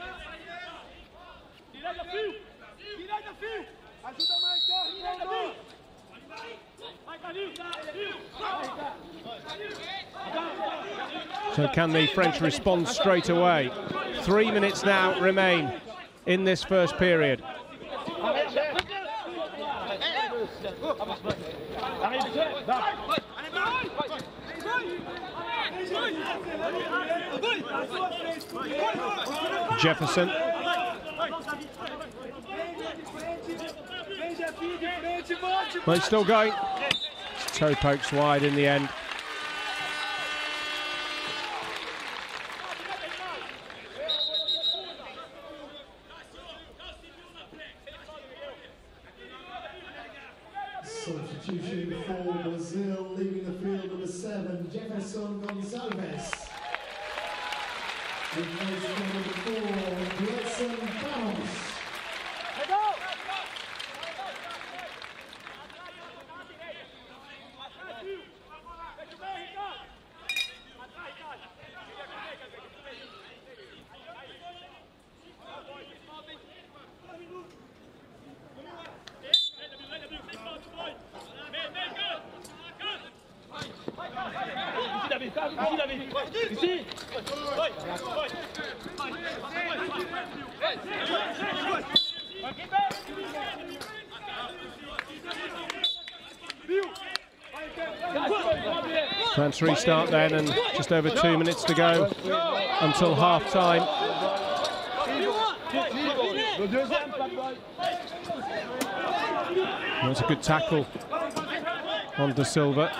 Tira da fio. Tira da fio. Ajuda mais, corre. So can the French respond straight away? 3 minutes now remain in this first period. Jefferson. But it's still going. Toe pokes wide in the end. Substitution for Brazil, leaving the field number 7, Jefferson Gonçalves. Replacing number 4, Gleison Barros. France restart then, and just over 2 minutes to go until half time. That's a good tackle on Da Silva.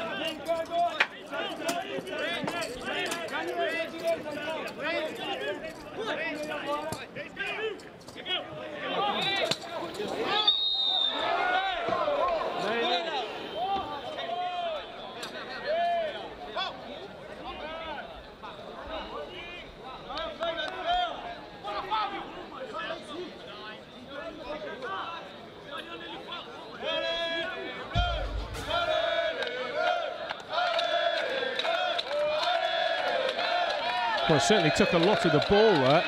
Well, it certainly took a lot of the ball there.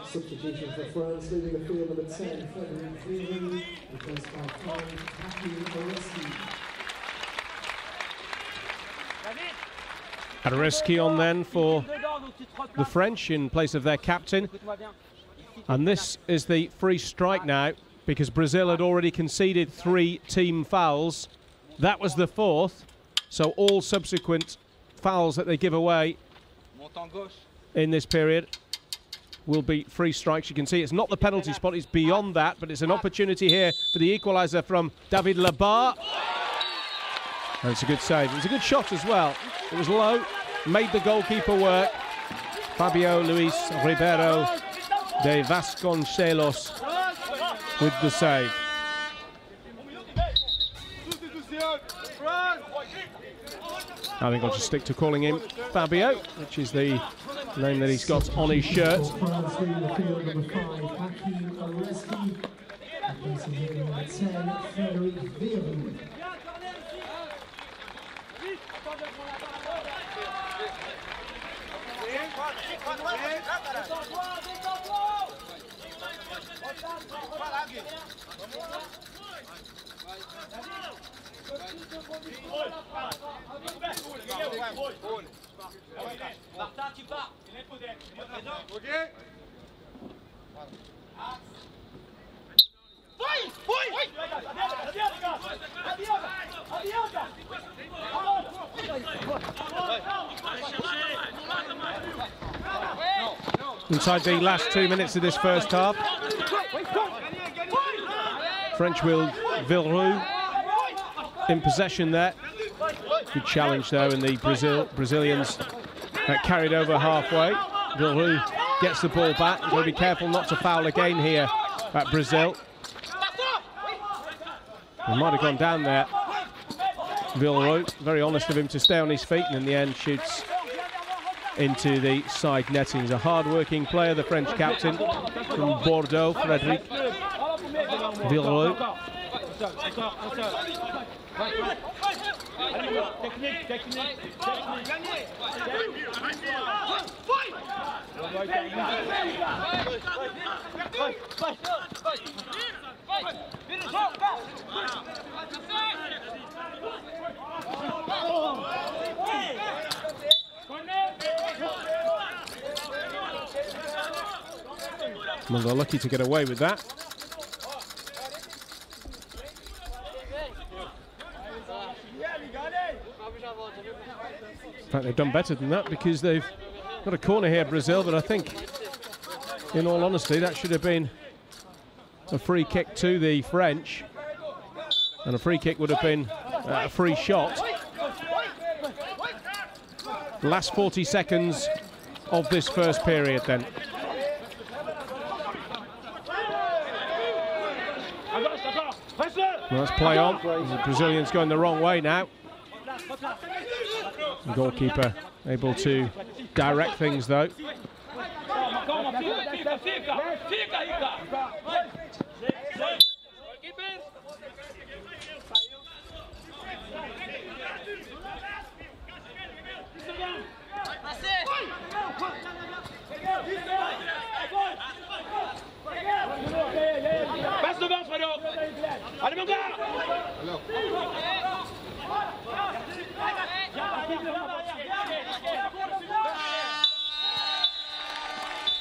Substitution for France, leaving the field number 10, Frederick Vierhoek, replaced by 5, Hakim Areski. Areski on then for the French in place of their captain. And this is the free strike now, because Brazil had already conceded 3 team fouls. That was the 4th, so all subsequent fouls that they give away in this period will be free strikes. You can see it's not the penalty spot, it's beyond that, but it's an opportunity here for the equaliser from David Labar. And it's a good save. It was a good shot as well. It was low, made the goalkeeper work. Fabio Luis Ribeiro de Vasconcelos with the save. I think I'll just stick to calling him Fabio, which is the name that he's got on his shirt. Inside the last 2 minutes of this first half, French will Villeroux in possession there. Good challenge though, and the Brazilians carried over halfway. Villeroux gets the ball back. He's got to be careful not to foul again here at Brazil. He might have gone down there. Villeroux, very honest of him to stay on his feet, and in the end shoots into the side netting. He's a hard-working player, the French captain from Bordeaux, Frederick Villeroux. Technique, technique, technique. Well, they're lucky to get away with that. In fact, they've done better than that because they've got a corner here, Brazil, but I think, in all honesty, that should have been a free kick to the French, and a free kick would have been a free shot. Last 40 seconds of this first period then. Well, let's play on. The Brazilians going the wrong way now. The goalkeeper able to direct things though. Passe devant, Fredo. Allez, mon gars.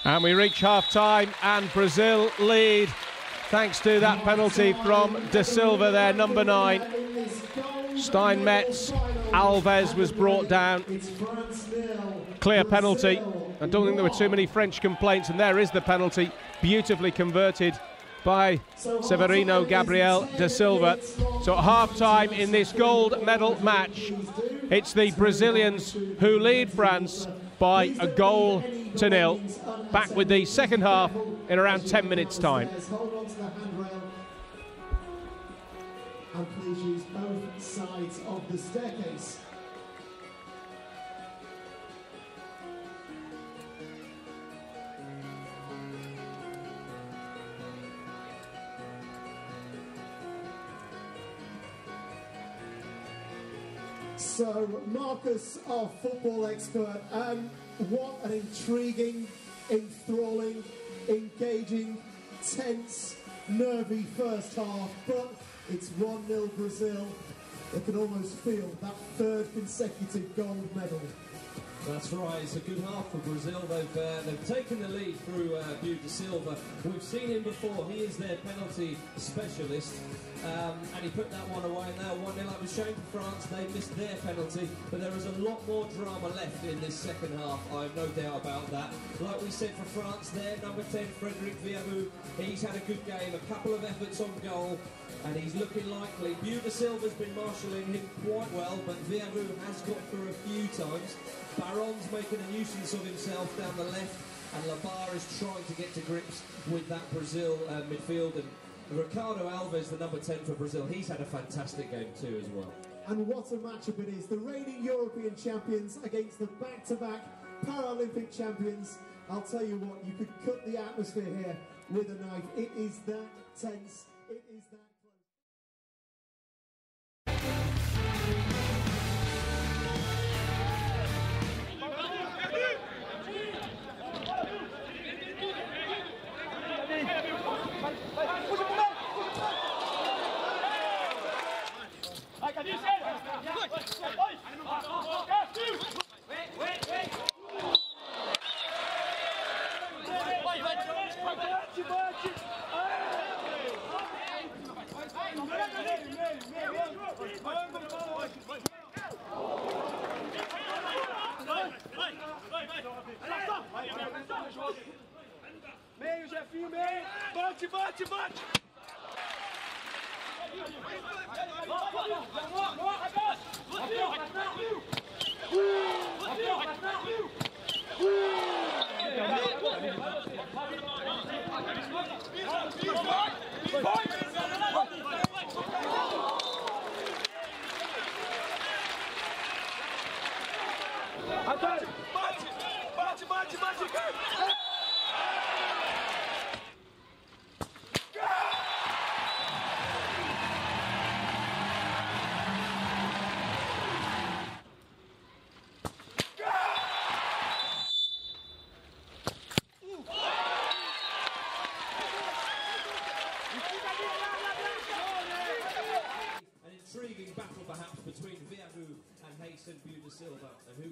And we reach half-time, and Brazil lead thanks to that penalty from De Silva there, number 9. Steinmetz, Alves was brought down. Clear penalty. I don't think there were too many French complaints, and there is the penalty, beautifully converted by Severino Gabriel De Silva. So at half-time in this gold medal match, it's the Brazilians who lead France by a goal to nil. Back with the second half in around 10 minutes' time. Hold on to the handrail. And please use both sides of the staircase. So, Marcus, our football expert, what an intriguing, enthralling, engaging, tense, nervy first half, but it's 1-0 Brazil. They can almost feel that third consecutive gold medal. That's right, it's a good half for Brazil. They've taken the lead through De Silva. We've seen him before, he is their penalty specialist. And he put that one away, and now 1-0. It was shame for France, they missed their penalty, but there is a lot more drama left in this second half, I have no doubt about that. Like we said for France there, number 10, Frederic Viamu, he's had a good game, a couple of efforts on goal, and he's looking likely. De Silva's been marshalling him quite well, but Viamu has got through a few times. Baron's making a nuisance of himself down the left, and Labar is trying to get to grips with that Brazil midfield. And Ricardo Alves, the number 10 for Brazil, he's had a fantastic game too as well. And what a matchup it is. The reigning European champions against the back-to-back Paralympic champions. I'll tell you what, you could cut the atmosphere here with a knife. It is that tense. It is that Meio, Jefinho, meio. Bate, bate, bate. Bate, bate, bate, bate, bate. battle perhaps between Viaru and Hasten Buda Silva, and who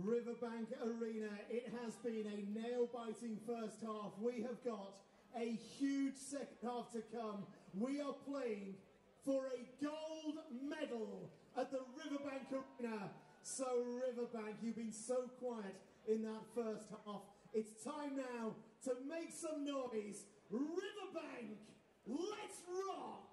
Riverbank Arena, it has been a nail-biting first half. We have got a huge second half to come. We are playing for a gold medal at the Riverbank Arena. So Riverbank, you've been so quiet in that first half. It's time now to make some noise. Riverbank, let's rock!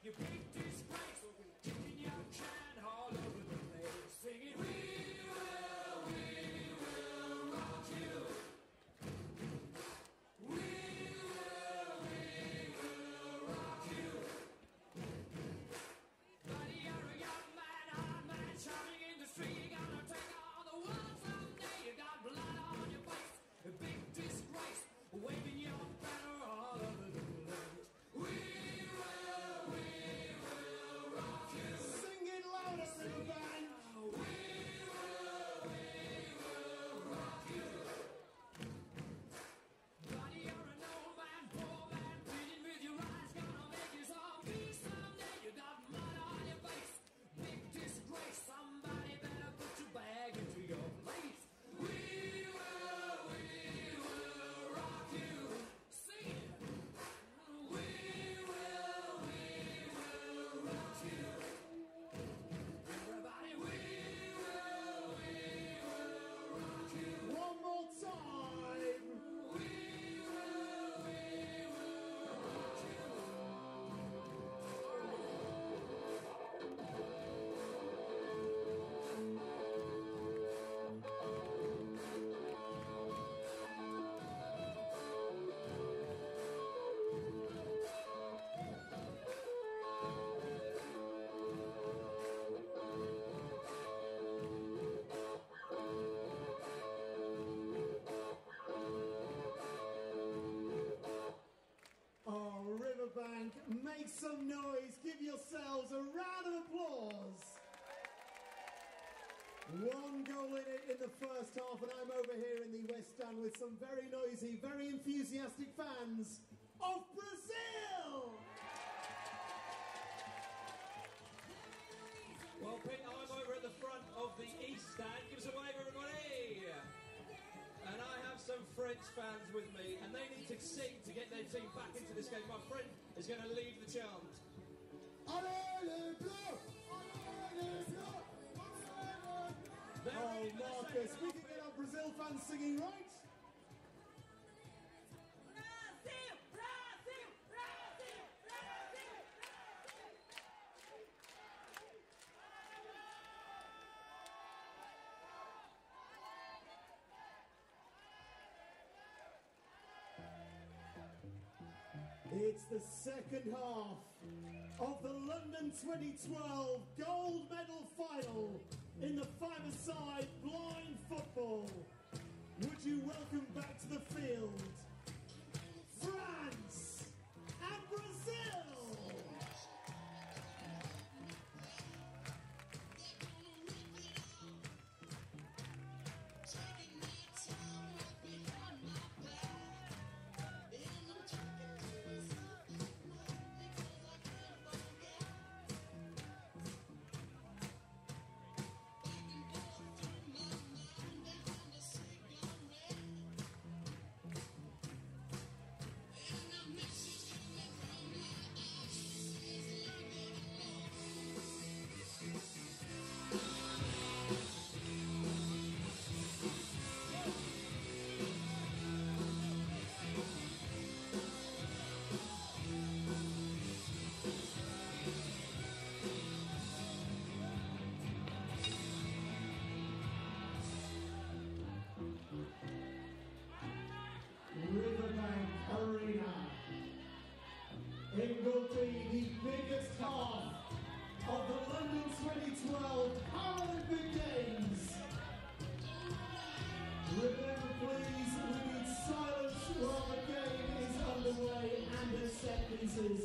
You big disgrace, kicking your can all over the place, singing, we will rock you. We some noise. Give yourselves a round of applause. One goal in it in the first half, and I'm over here in the West Stand with some very noisy, very enthusiastic fans of Brazil. Well, Pete, I'm over at the front of the East Stand. Give us a wave, everybody. And I have some French fans with me, and they need to sing to get their team back into this game. My friend is going to lead the chant. Allez les Bleus! Allez les Bleus! Oh, Marcus, we can get our Brazil fans singing, right? Brazil! Brazil! Brazil! Brazil! It's the second half of the London 2012 gold medal final in the five-a-side blind football. Would you welcome back to the field France and Brazil? The biggest half of the London 2012 Paralympic Games. Remember please, we need silence while the game is underway and the set pieces.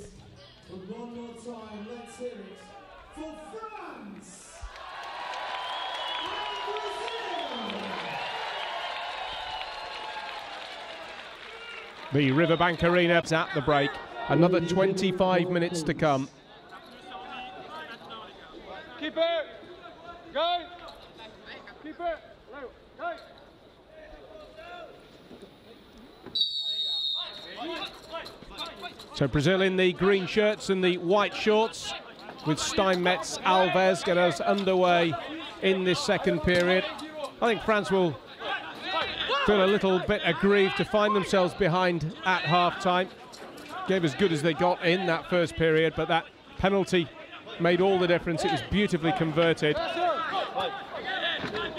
But one more time, let's hear it for France and Brazil! The Riverbank Arena at the break. Another 25 minutes to come. Keeper! Go! Keeper! Go! So Brazil in the green shirts and the white shorts, with Steinmetz Alves get us underway in this second period. I think France will feel a little bit aggrieved to find themselves behind at half-time. Gave as good as they got in that first period, but that penalty made all the difference. It was beautifully converted.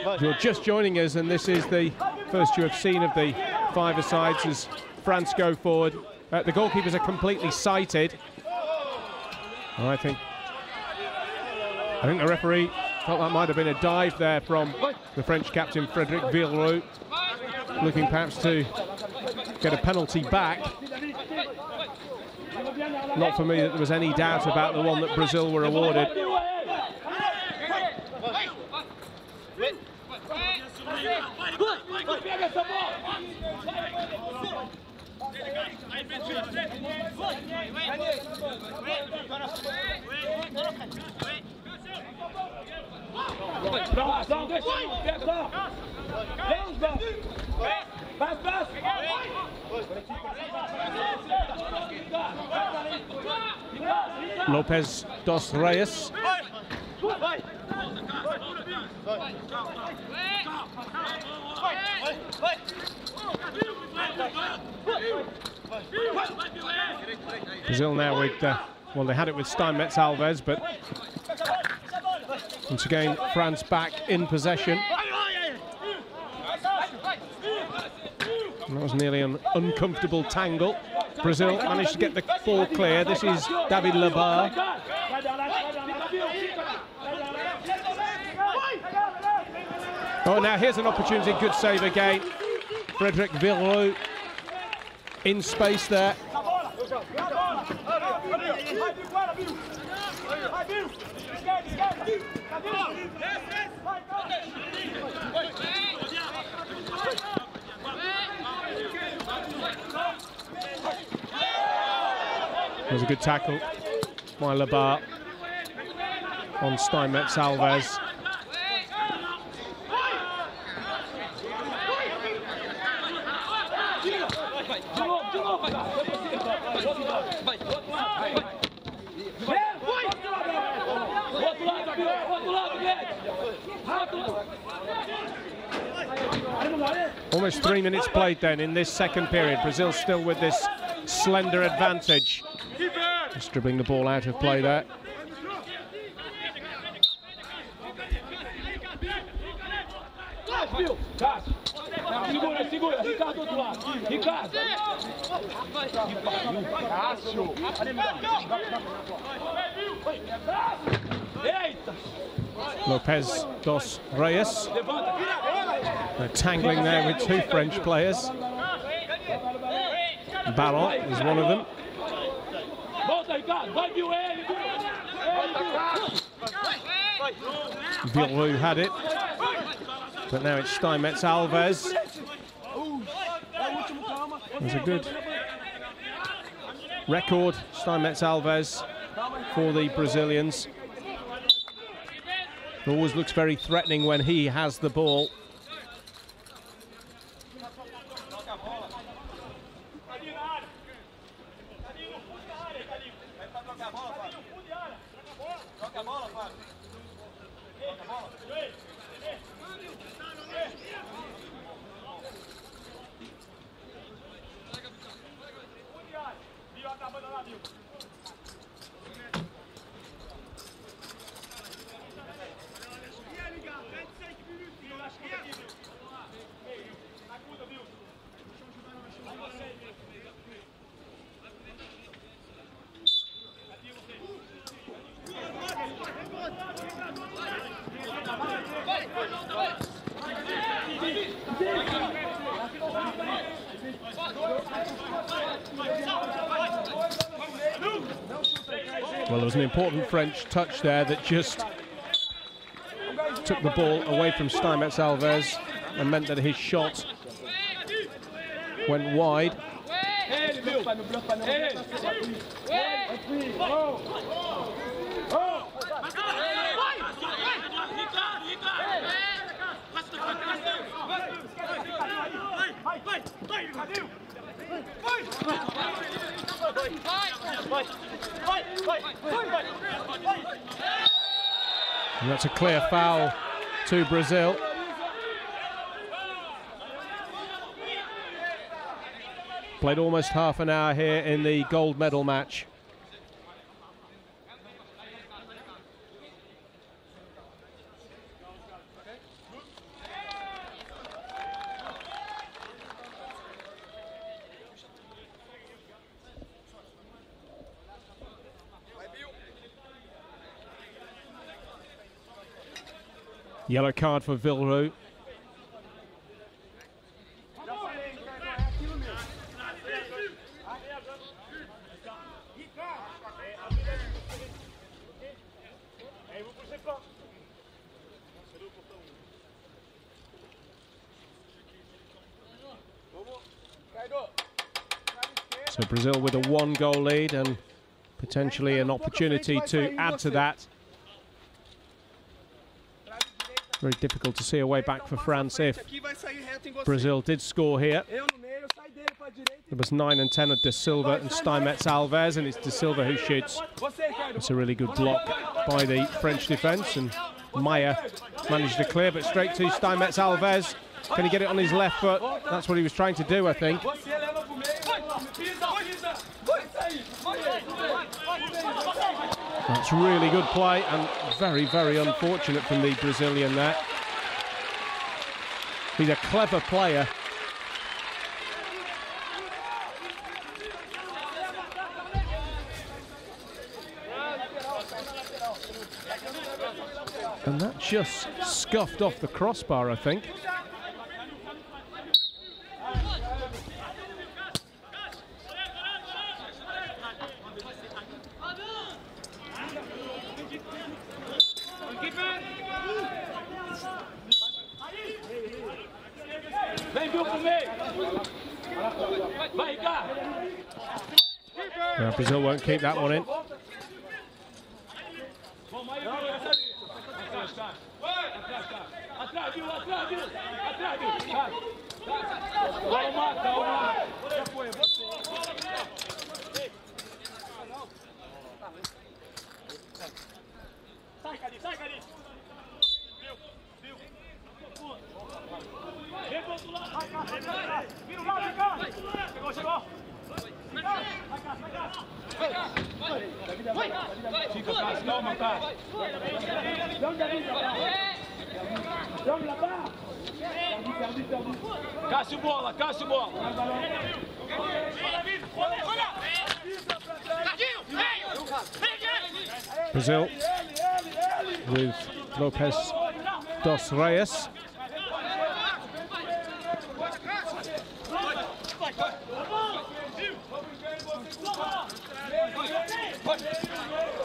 If you're just joining us, and this is the first you have seen of the five-a-sides as France go forward. The goalkeepers are completely sighted. I think the referee thought that might have been a dive there from the French captain Frédéric Villeroux, looking perhaps to get a penalty back. Not for me that there was any doubt about the one that Brazil were awarded. Lopez dos Reis. Brazil now with, well, they had it with Steinmetz Alves, but once again, France back in possession. And that was nearly an uncomfortable tangle. Brazil managed to get the ball clear. This is David Lebar. Oh, now here's an opportunity. Good save again. Frédéric Villeroux in space there. It was a good tackle by Labar on Steinmetz Alves. Almost 3 minutes played then in this second period. Brazil still with this slender advantage. Just dribbling the ball out of play there. Lopez dos Reyes. They're tangling there with two French players. Baron is one of them. Villeroux had it, but now it's Steinmetz Alves. There's a good record, Steinmetz Alves, for the Brazilians. It always looks very threatening when he has the ball. Well, there was an important French touch there that just took the ball away from Steinmetz Alves and meant that his shot went wide. And that's a clear foul to Brazil. Played almost half an hour here in the gold medal match. Yellow card for Villeroux. So Brazil with a one-goal lead and potentially an opportunity to add to that. Very difficult to see a way back for France if Brazil did score here. It was 9 and 10 of De Silva and Steinmetz Alves, and it's De Silva who shoots. It's a really good block by the French defence, and Maya managed to clear, but straight to Steinmetz Alves. Can he get it on his left foot? That's what he was trying to do, I think. That's really good play and very, very unfortunate from the Brazilian there. He's a clever player. And that just scuffed off the crossbar, I think. Now Brazil won't keep that one in. Casse bola, casse bola. Brazil with Lopez dos Reis.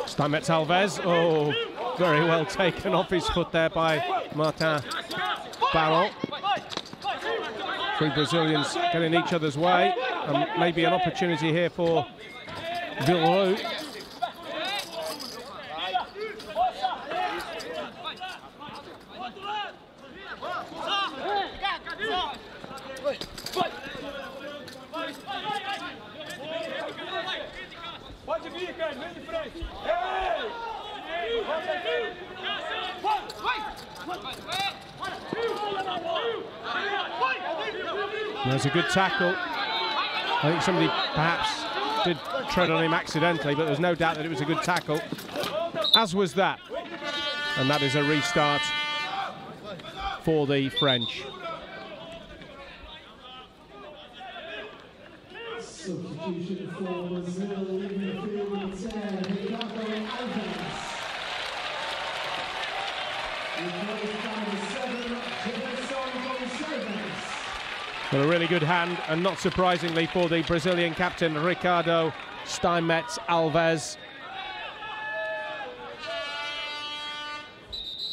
Steinmetz Alves, oh, very well taken off his foot there by Martin Barron. Three Brazilians getting each other's way, and maybe an opportunity here for Villeroux. There's a good tackle. I think somebody perhaps did tread on him accidentally, but there's no doubt that it was a good tackle, as was that. And that is a restart for the French. Substitution for Brazil, leaving the field with 10, Ricardo Alves. Replaced number 7, Jefferson. But a really good hand, and not surprisingly for the Brazilian captain, Ricardo Steinmetz Alves.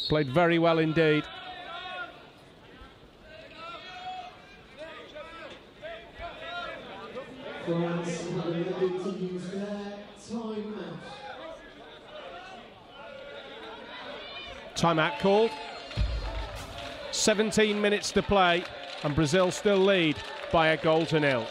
Played very well indeed. France have elected to use their timeout. Timeout called. 17 minutes to play, and Brazil still lead by a goal to nil.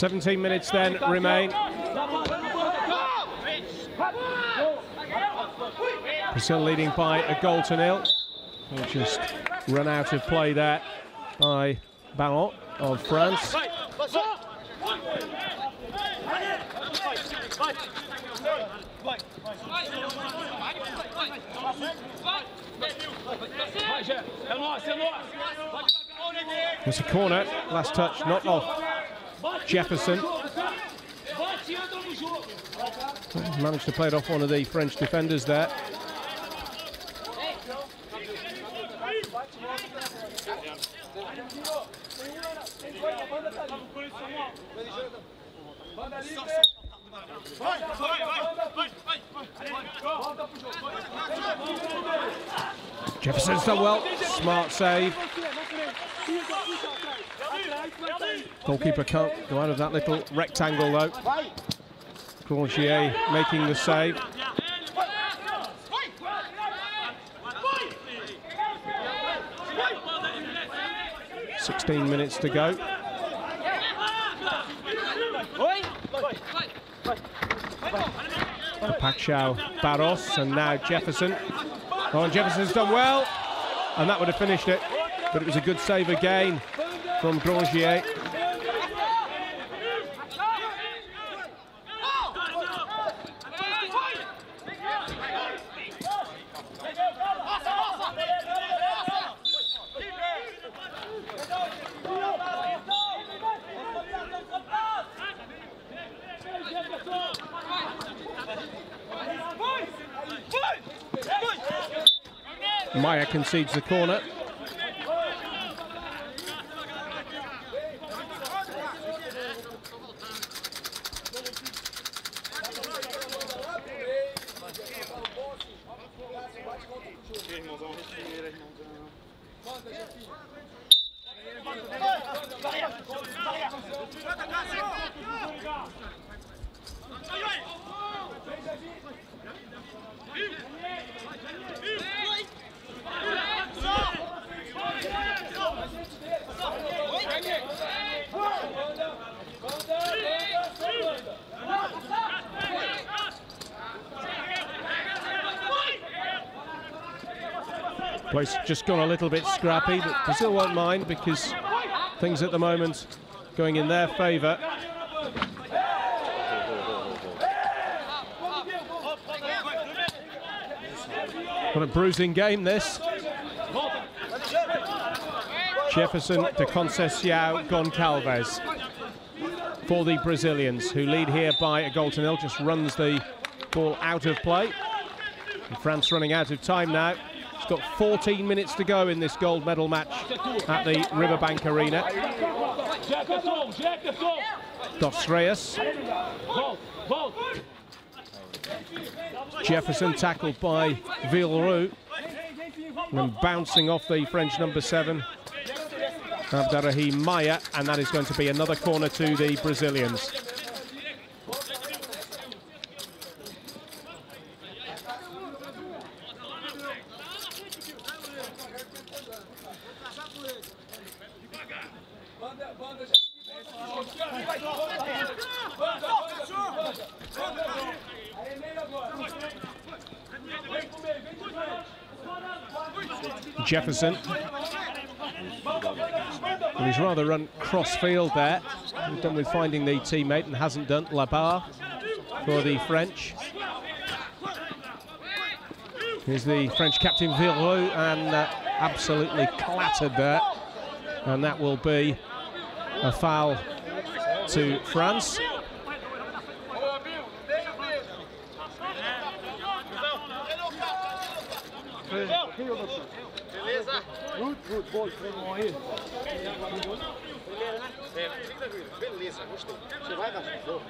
$17 minutes then remain. Brazil leading by a goal to nil. We'll just run out of play there by Barron of France. There's a corner, last touch not off Jefferson. Managed to play it off one of the French defenders there. Jefferson's done well, smart save. Goalkeeper can't go out of that little rectangle though. Grangier making the save. "16 minutes to go." Paxiao, Barros, and now Jefferson. Oh, and Jefferson's done well, and that would have finished it, but it was a good save again from Grangier. Maya concedes the corner. Place just gone a little bit scrappy, but Brazil won't mind because things at the moment going in their favour. What a bruising game this. Jefferson to Conceição Goncalves for the Brazilians, who lead here by a 0-0, just runs the ball out of play. And France running out of time now. It's got 14 minutes to go in this gold medal match at the Riverbank Arena. Dos Reis. Jefferson tackled by Villeroux. And bouncing off the French number 7, Abderrahim Maya, and that is going to be another corner to the Brazilians. Jefferson. Well, he's rather run cross-field there. He's done with finding the teammate and hasn't done. Labarre for the French. Here's the French captain Villeroux, and absolutely clattered there. And that will be a foul to France. Good, ball, aí. Beleza, gostei. Você vai, Cássio?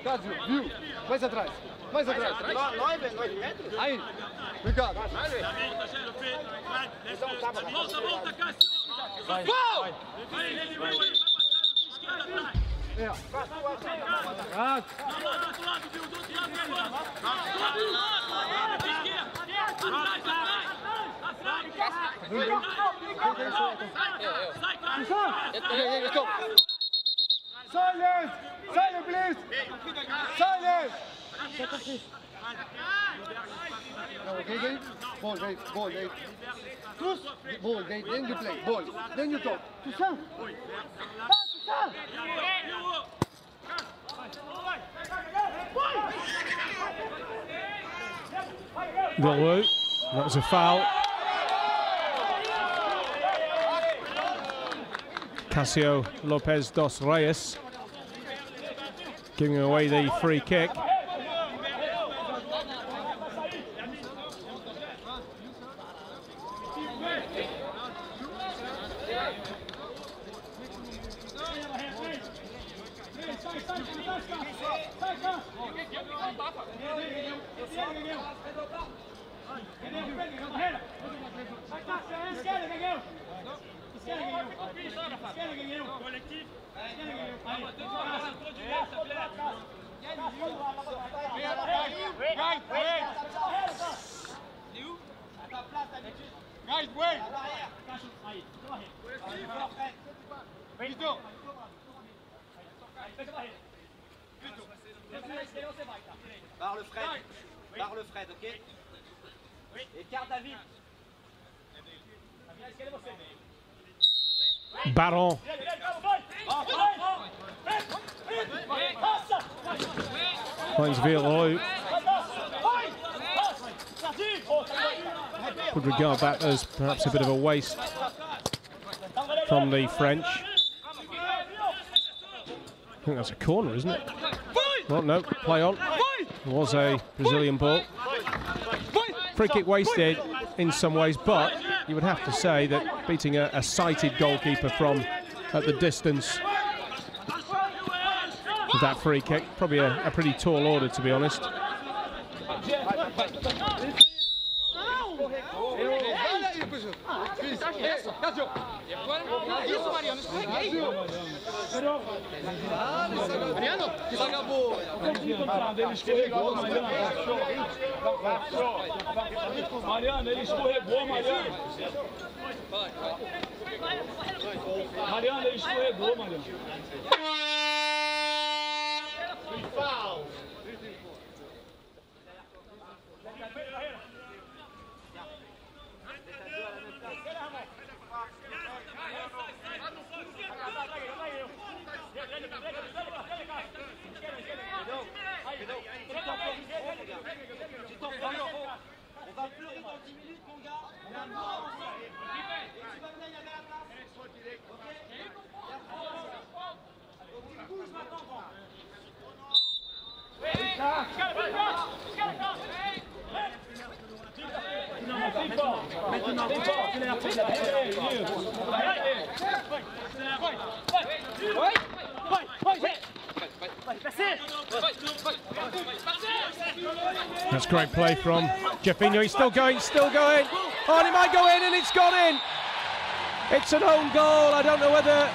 Cássio, viu? Mais atrás. Mais atrás. 9 metros? Aí. Obrigado. Volta, volta, Cássio! Vai, vai! É. Silence! Silence, please! Silence! Ball, gate. Cross, ball, gate, then you play, ball, then you talk. To ça! Villeroux, that was a foul. Cássio Lopes dos Reis. Giving away the free kick. Barre le Fred, ok? Écarte David. Baron. Finds Villelou. Would regard that as perhaps a bit of a waste from the French. I think that's a corner, isn't it? Well, no, play on. It was a Brazilian ball. Free kick wasted in some ways, but you would have to say that beating a sighted goalkeeper from at the distance with that free kick, probably a pretty tall order, to be honest. Mariano, ele escorregou, Mariano. Mariano, ele escorregou, Mariano. Foul. On va pleurer dans 10 minutes, mon gars. On a mort ensemble. Et tu vas venir, il y avait la place. Ok? Donc tu bouges maintenant, grand. That's great play from Jeffinho. He's still going, still going. Oh, and it might go in, and it's gone in. It's an own goal. I don't know whether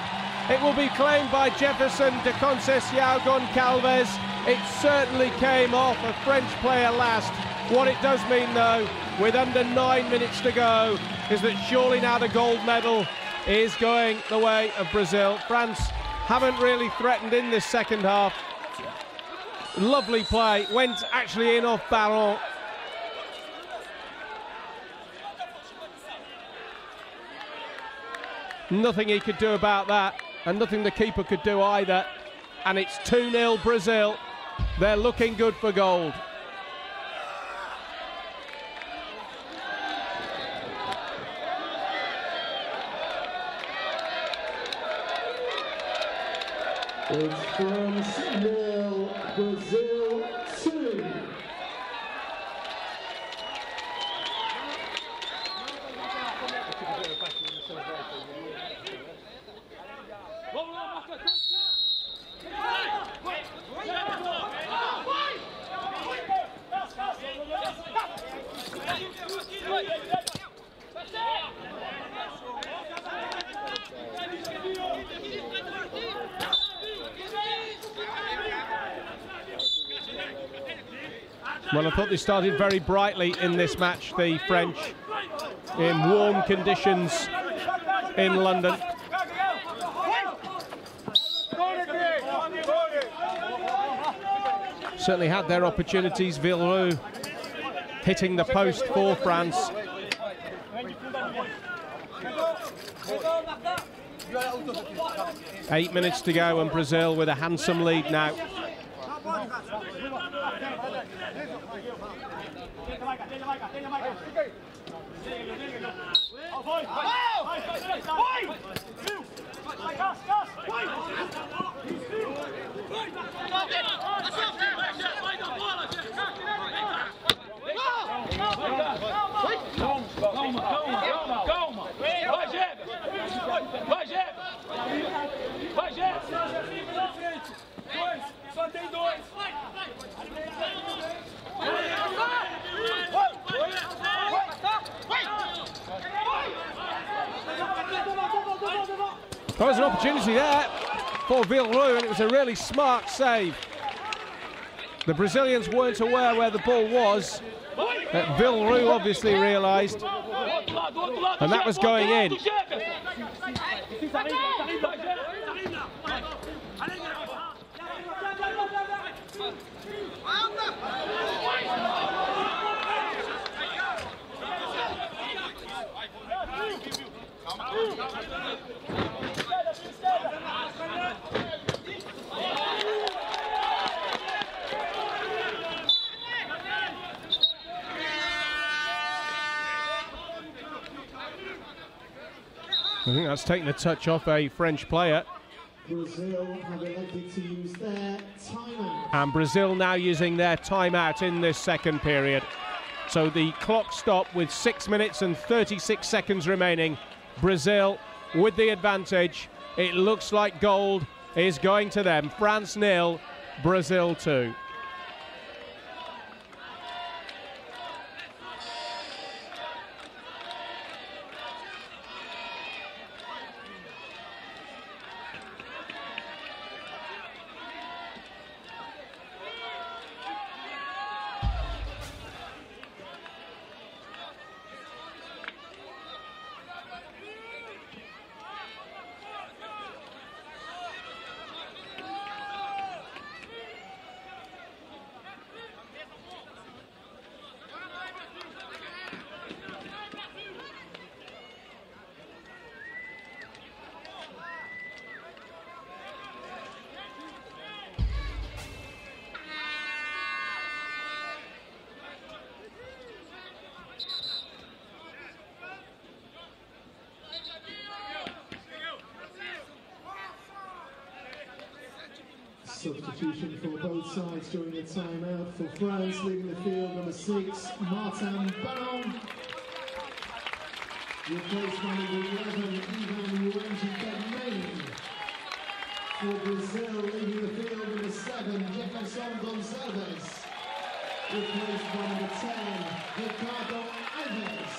it will be claimed by Jefferson de Conceição Goncalves. It certainly came off a French player last. What it does mean, though, with under 9 minutes to go, is that surely now the gold medal is going the way of Brazil. France haven't really threatened in this second half. Lovely play, went actually in off Baron. Nothing he could do about that, and nothing the keeper could do either. And it's 2-0 Brazil. They're looking good for gold. It's France 0, Brazil 2. Well, I thought they started very brightly in this match, the French, in warm conditions in London. Certainly had their opportunities. Villelou hitting the post for France. 8 minutes to go, and Brazil with a handsome lead now. There was an opportunity there for Villeroux, and it was a really smart save. The Brazilians weren't aware where the ball was. Villeroux obviously realised, and that was going in. I think that's taken a touch off a French player. Brazil have elected to use their timeout. And Brazil now using their timeout in this second period. So the clock stopped with 6 minutes and 36 seconds remaining. Brazil with the advantage. It looks like gold is going to them. France 0, Brazil 2. Substitution for both sides during the timeout. For France, leaving the field, number 6, Martin Baron. Replaced by number 11, Ivan Uenji. For Brazil, leaving the field, number 7, Jefferson Gonçalves. Replaced by number 10, Ricardo Alves.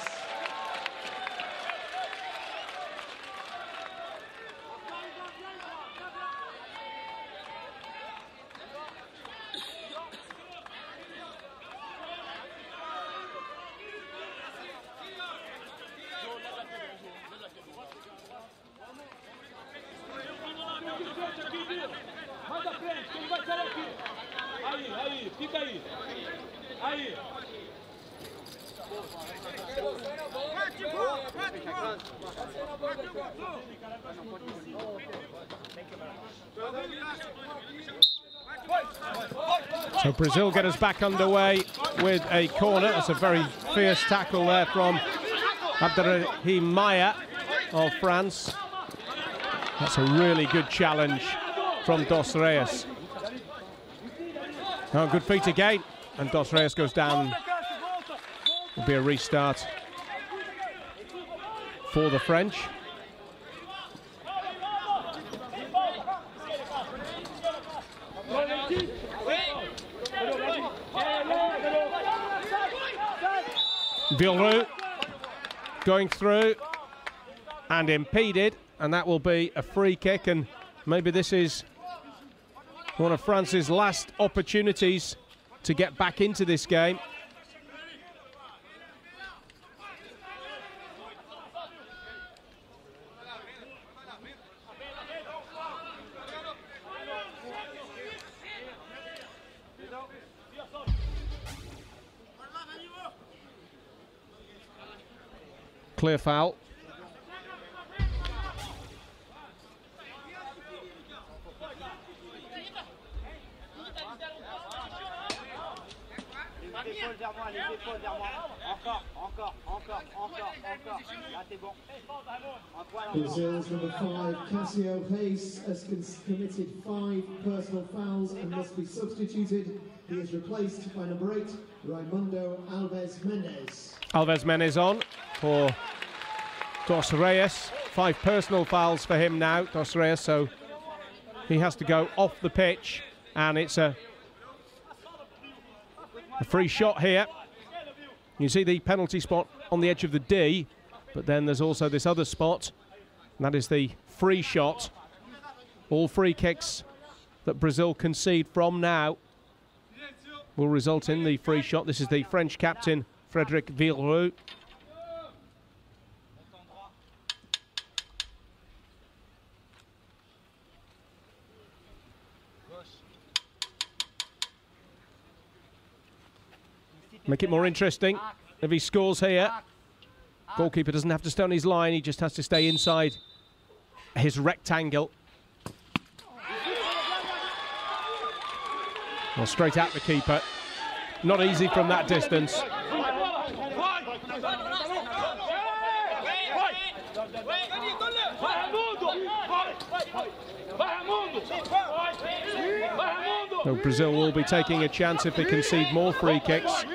Aí, fica aí. Aí. So Brazil get us back underway with a corner. That's a very fierce tackle there from Abderrahim Maya of France. That's a really good challenge from Dos Reis. Oh, good feet again, and Dos Reis goes down. Will be a restart for the French. Villeroux going through and impeded, and that will be a free kick, and maybe this is one of France's last opportunities to get back into this game. Clear foul. Brazil's number 5, Cassio Reis, has committed 5 personal fouls and must be substituted. He is replaced by number 8, Raimundo Alves Mendes. Alves Mendes on for Dos Reis. 5 personal fouls for him now, Dos Reis, so he has to go off the pitch, and it's a free shot here. You see the penalty spot on the edge of the D, but then there's also this other spot And that is the free shot. All free kicks that Brazil concede from now will result in the free shot. This is the French captain, Frédéric Villeroux. Make it more interesting if he scores here. Goalkeeper doesn't have to stay on his line, he just has to stay inside his rectangle. Well, straight at the keeper. Not easy from that distance. So Brazil will be taking a chance if they concede more free kicks.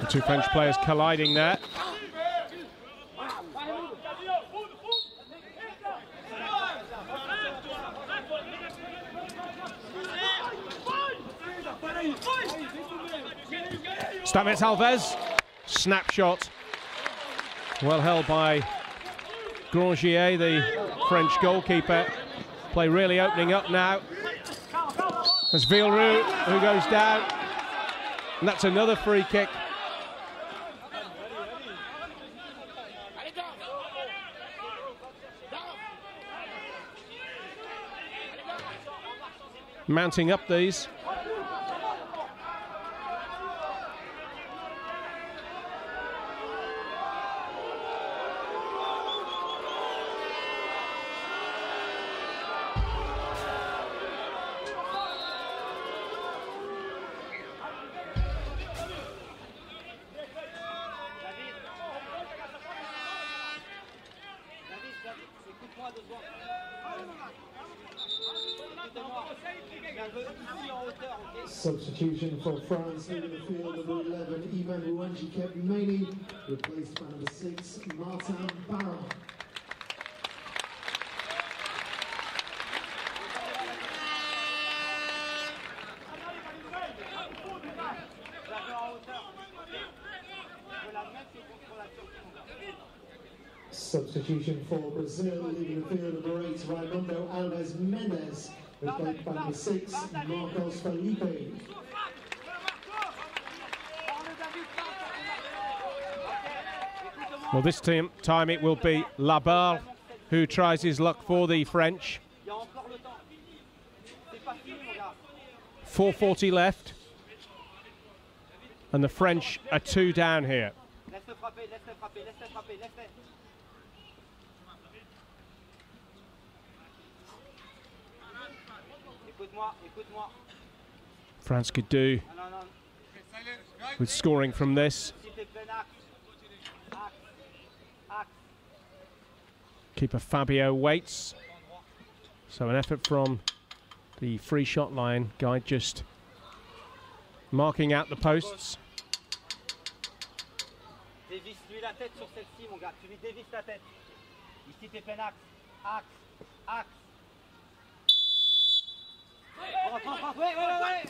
The two French players colliding there. Stamitz Alves, snapshot. Well held by Grangier, the French goalkeeper. Play really opening up now. There's Villeroux who goes down. And that's another free kick. Mounting up these. Substitution for France in the field, number 11, Ivan Ruanji Kepmeni, replaced by number 6, Martin Barron. Substitution for Brazil, leaving the field, number 8, Raimundo Alves Mendes, replaced by number 6, Marcos Felipe. Well, this time it will be Labarre who tries his luck for the French. 4:40 left. And the French are 2 down here. France could do with scoring from this. Keeper Fabio waits. So an effort from the free shot line. Guy just marking out the posts. Dévisse-lui la tête sur celle-ci, mon gars. Tu lui dévisses la tête. Ici, t'es plein axe. Axe. Axe. Ouais.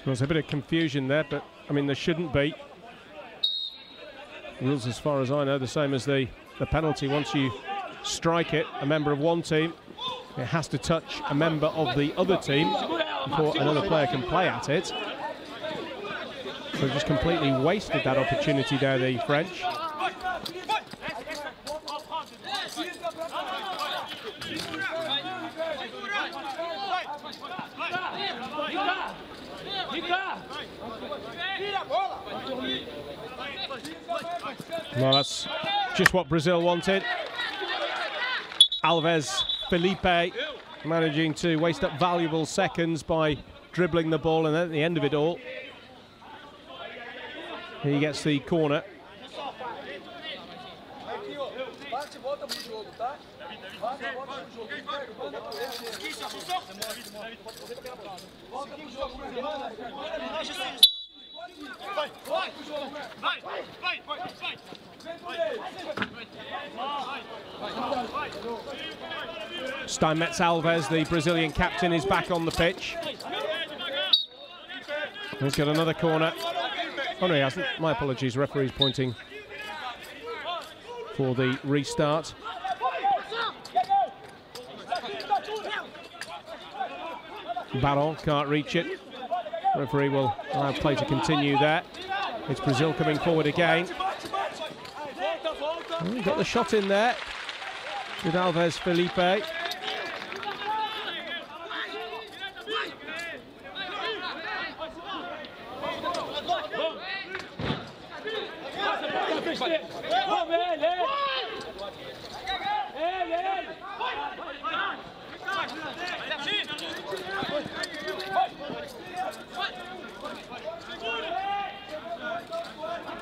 There's a bit of confusion there, but I mean there shouldn't be. Rules, as far as I know, the same as the penalty. Once you strike it, a member of one team, it has to touch a member of the other team before another player can play at it. So just completely wasted that opportunity there, the French. Well, that's just what Brazil wanted. Alves Felipe managing to waste up valuable seconds by dribbling the ball, and then at the end of it all, he gets the corner. Steinmetz Alves, the Brazilian captain, is back on the pitch. He's got another corner. Oh no, he hasn't. My apologies, referee's pointing for the restart. Baron can't reach it. Referee will allow play to continue there. It's Brazil coming forward again. Oh, got the shot in there with Alves Felipe.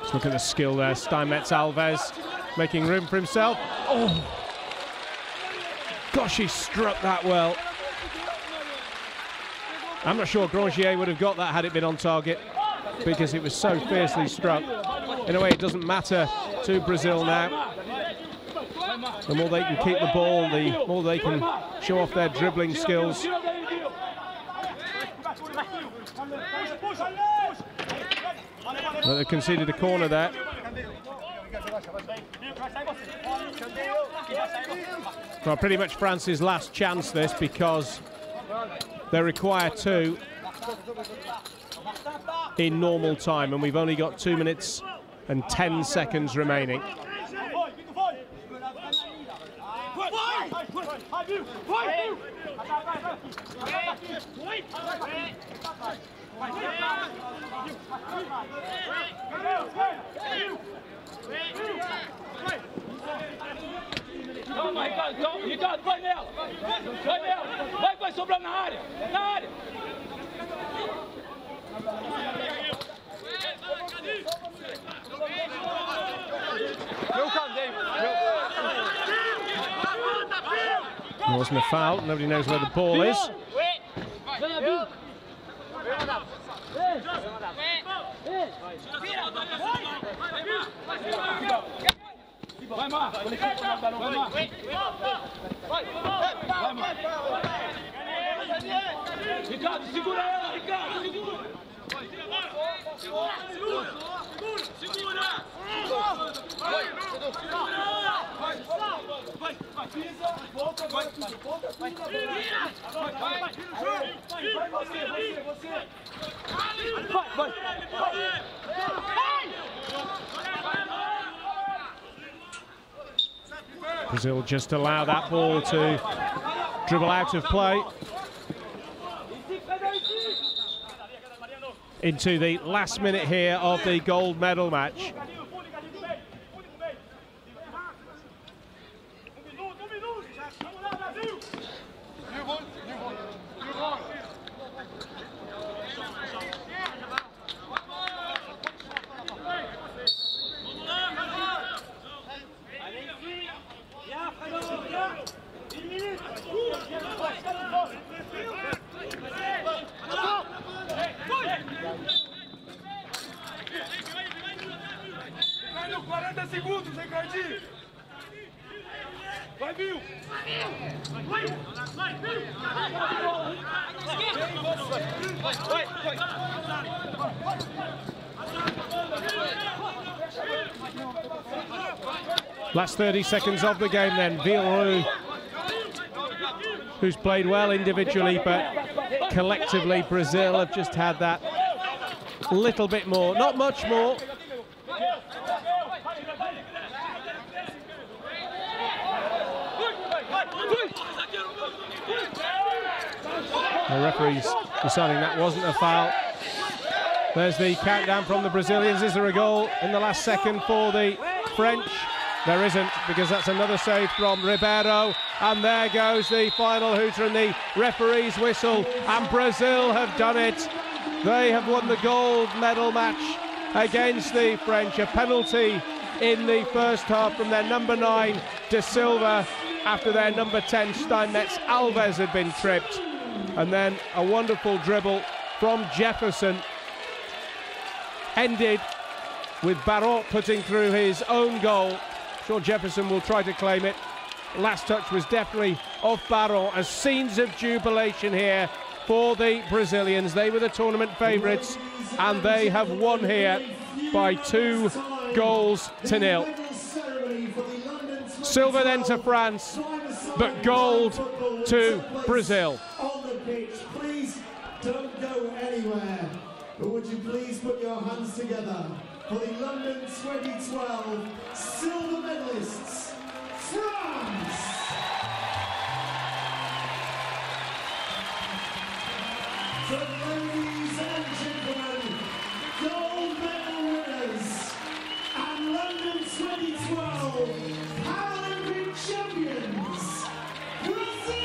Let's look at the skill there. Steinmetz Alves making room for himself. Oh, gosh, he struck that well. I'm not sure Grangier would have got that had it been on target, because it was so fiercely struck. In a way, it doesn't matter to Brazil now. The more they can keep the ball, the more they can show off their dribbling skills. But they conceded a corner there. Well, pretty much France's last chance this, because they require 2 in normal time, and we've only got 2 minutes and 10 seconds remaining. Oh my God, Ricardo, vai nela! Vai nela! Vai sobrar na área! Na área! There wasn't a foul. Nobody knows where the ball is. Vai, Mar! Vai, Mar! Vai, Mar! Ricardo, segura ela, Ricardo! Segura! Brazil just allow that ball to dribble out of play into the last minute here of the gold medal match. Last 30 seconds of the game then. Villeroux, who's played well individually, but collectively Brazil have just had that little bit more, not much more. The referee's deciding that wasn't a foul. There's the countdown from the Brazilians. Is there a goal in the last second for the French? There isn't, because that's another save from Ribeiro. And there goes the final hooter and the referee's whistle. And Brazil have done it. They have won the gold medal match against the French. A penalty in the first half from their number 9, De Silva, after their number 10, Steinmetz Alves, had been tripped. And then a wonderful dribble from Jefferson, ended with Barrot putting through his own goal. I'm sure Jefferson will try to claim it. Last touch was definitely off Barrot, as scenes of jubilation here for the Brazilians. They were the tournament favourites, and they have won here by 2 goals to 0. Silver then to France, but gold to Brazil. On the pitch, please don't go anywhere. But would you please put your hands together for the London 2012 silver medalists, France! So ladies and gentlemen, gold medal winners and London 2012 Paralympic champions, Brazil!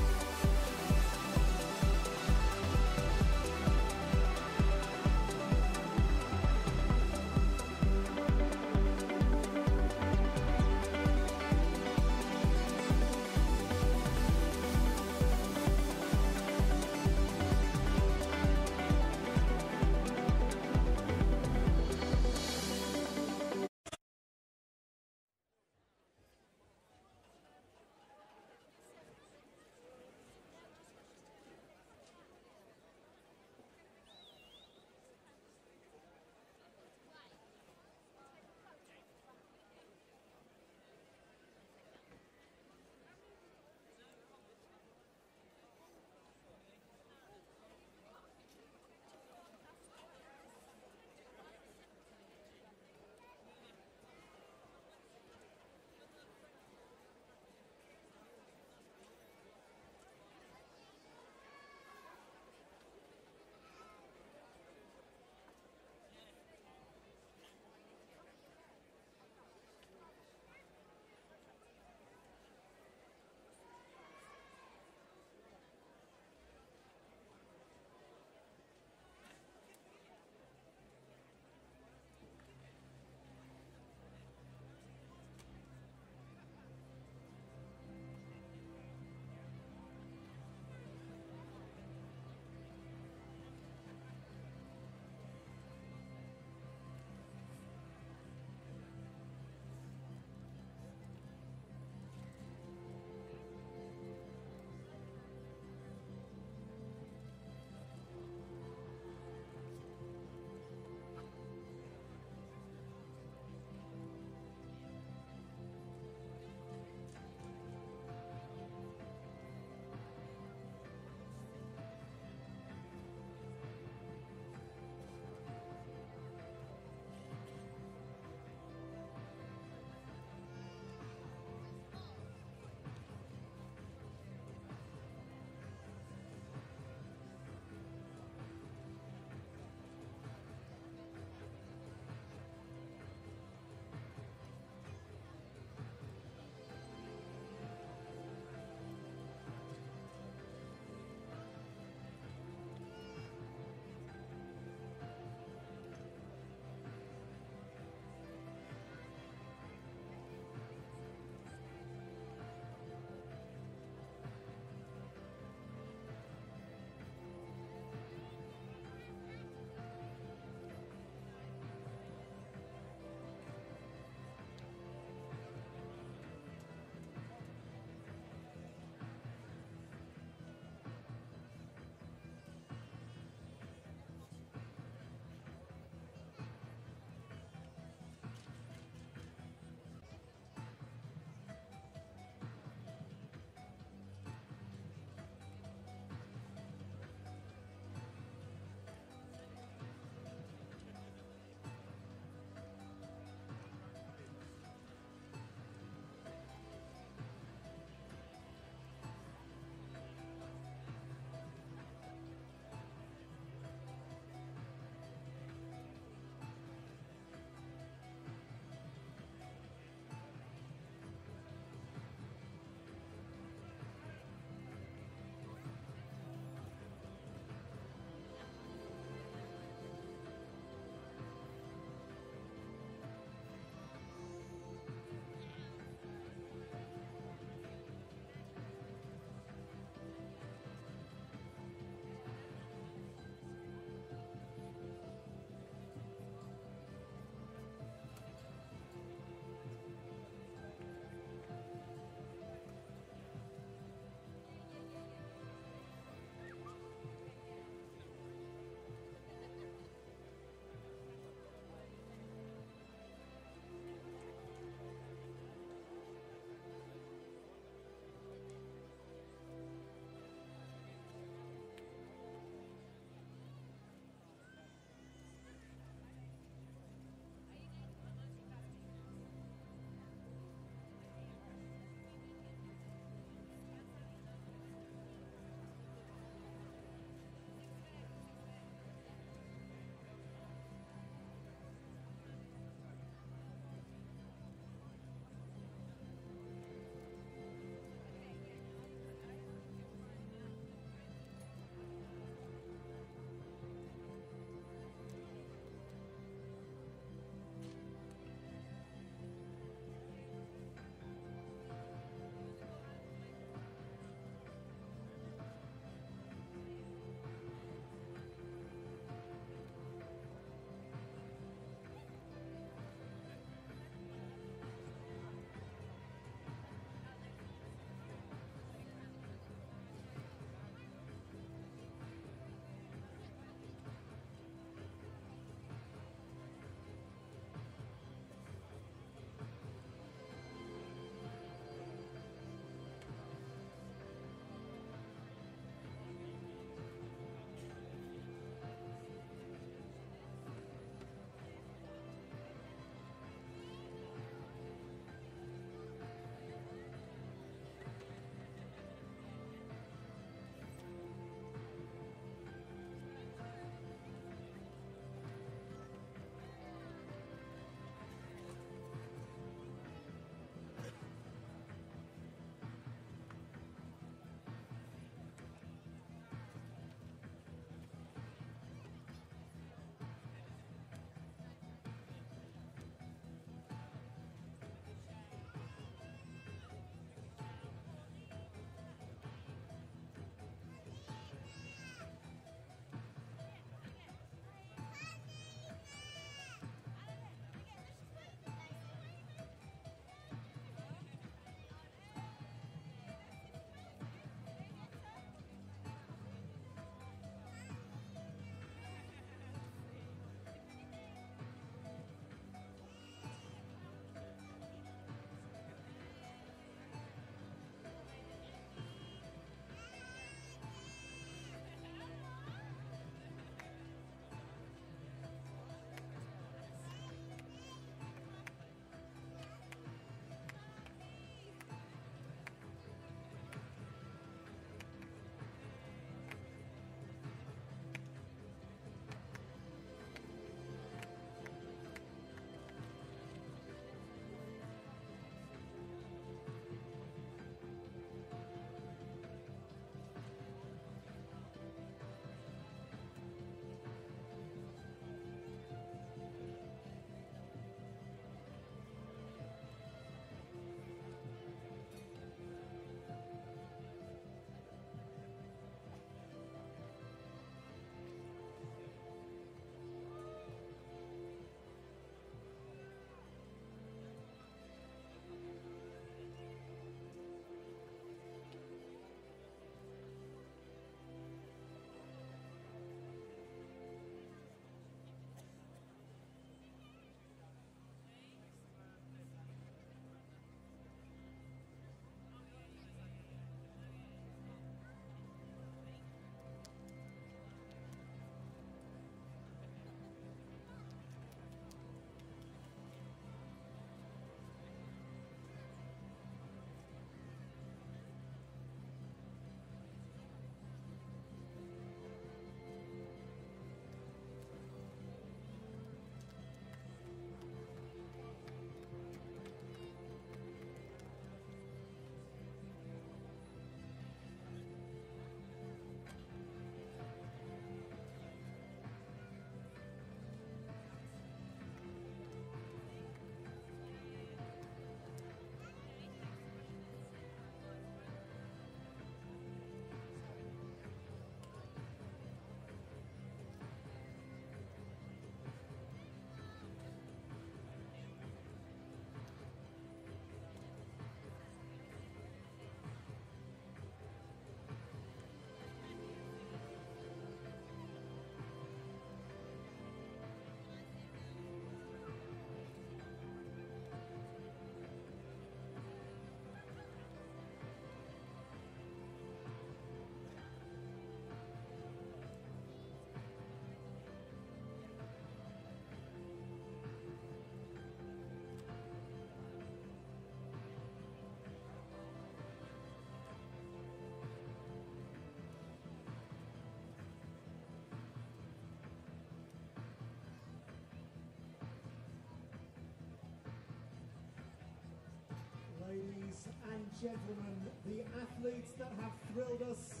gentlemen, the athletes that have thrilled us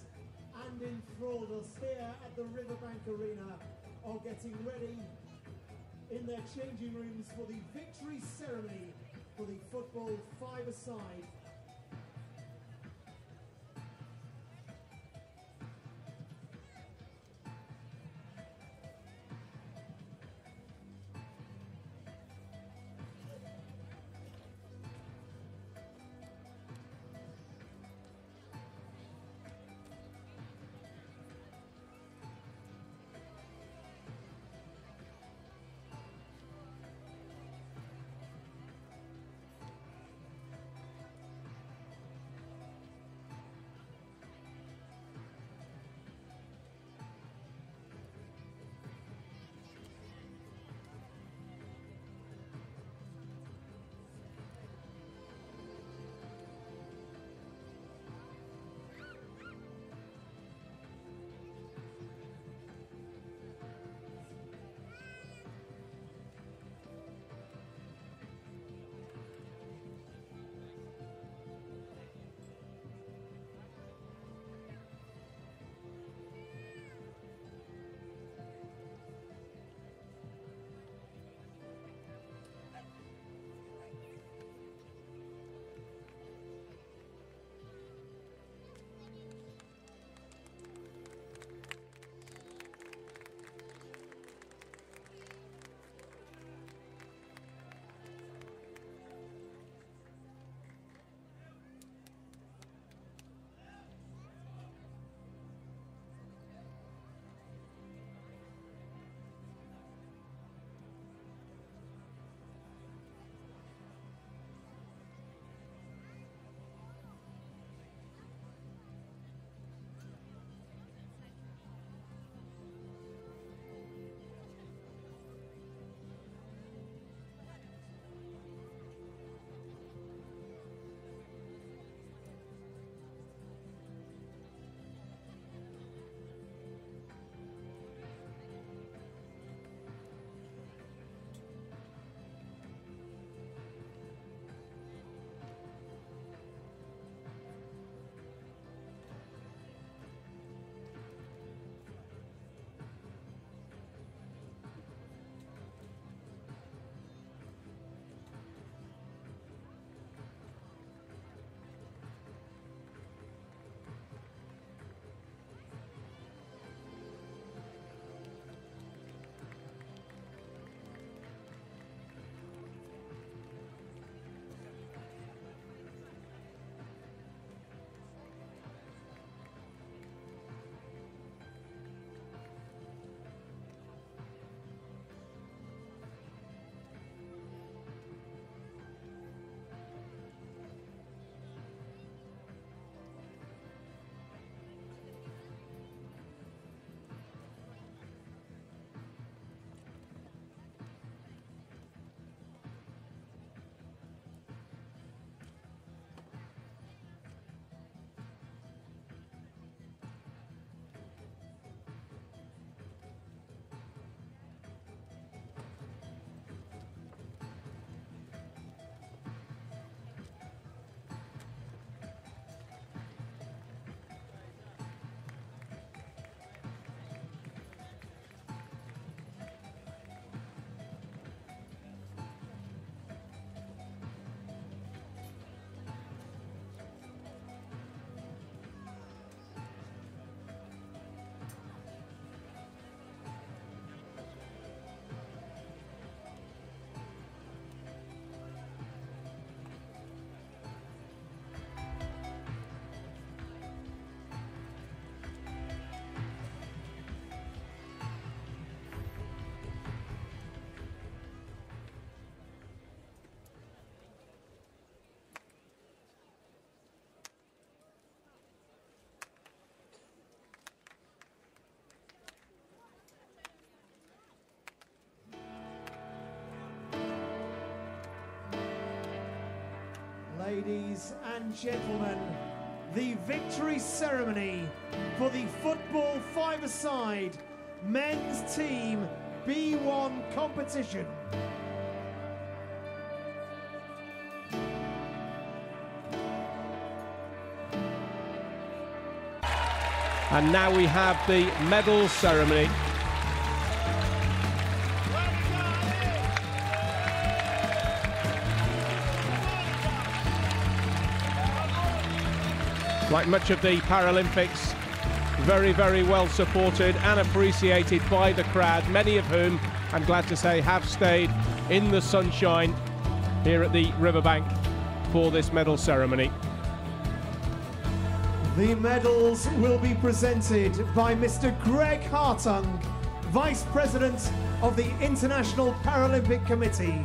and enthralled us here at the Riverbank Arena are getting ready in their changing rooms for the victory ceremony for the football five-a-side. Ladies and gentlemen, the victory ceremony for the football five-a-side men's team B1 competition. And now we have the medal ceremony. Like much of the Paralympics, very, very well supported and appreciated by the crowd, many of whom, I'm glad to say, have stayed in the sunshine here at the riverbank for this medal ceremony. The medals will be presented by Mr. Greg Hartung, Vice President of the International Paralympic Committee.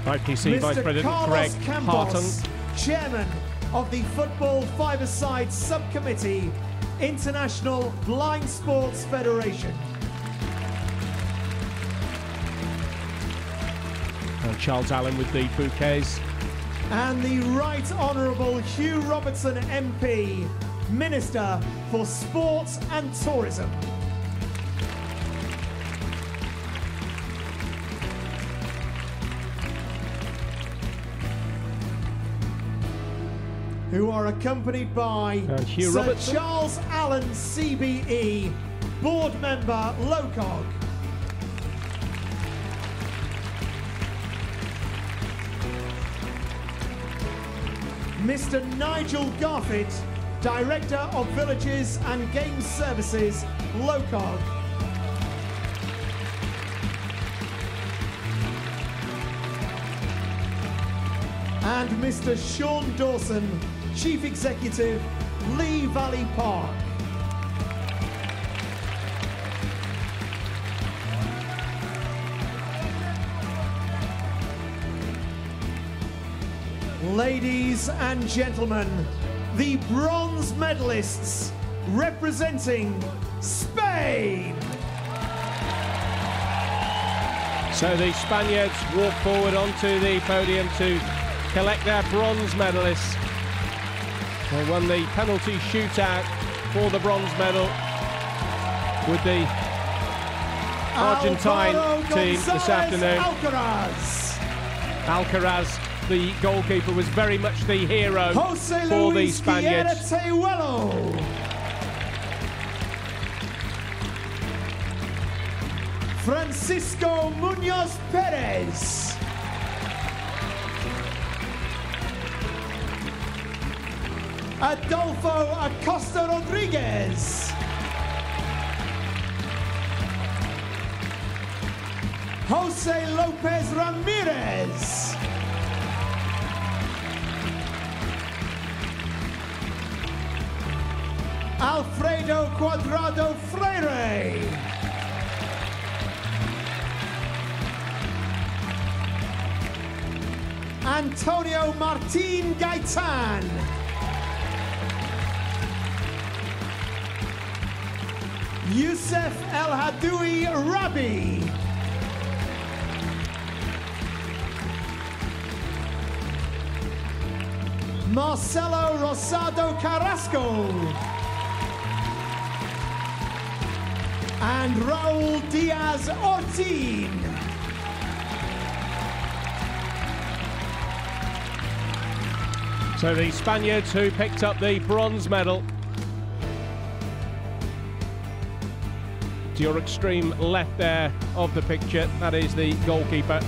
IPC Vice President Greg Hartung. Chairman of the Football Five-a-Side Subcommittee, International Blind Sports Federation. And Charles Allen with the bouquets. And the Right Honourable Hugh Robertson MP, Minister for Sports and Tourism. Who are accompanied by Hugh Sir Robertson. Charles Allen CBE, Board Member LOCOG. Mr. Nigel Garfitt, Director of Villages and Games Services, LOCOG. And Mr. Sean Dawson, Chief Executive, Lee Valley Park. Ladies and gentlemen, the bronze medalists representing Spain. So the Spaniards walk forward onto the podium to collect their bronze medalists. They won the penalty shootout for the bronze medal with the Argentine team this afternoon. Alcaraz, the goalkeeper, was very much the hero for the Spaniards. Francisco Munoz Perez. Adolfo Acosta Rodriguez. Jose Lopez Ramirez. Alfredo Cuadrado Freire. Antonio Martin Gaitan. Youssef El Hadoui Rabi. Marcelo Rosado Carrasco. And Raul Diaz Ortin. So the Spaniards who picked up the bronze medal. To your extreme left there of the picture, that is the goalkeeper.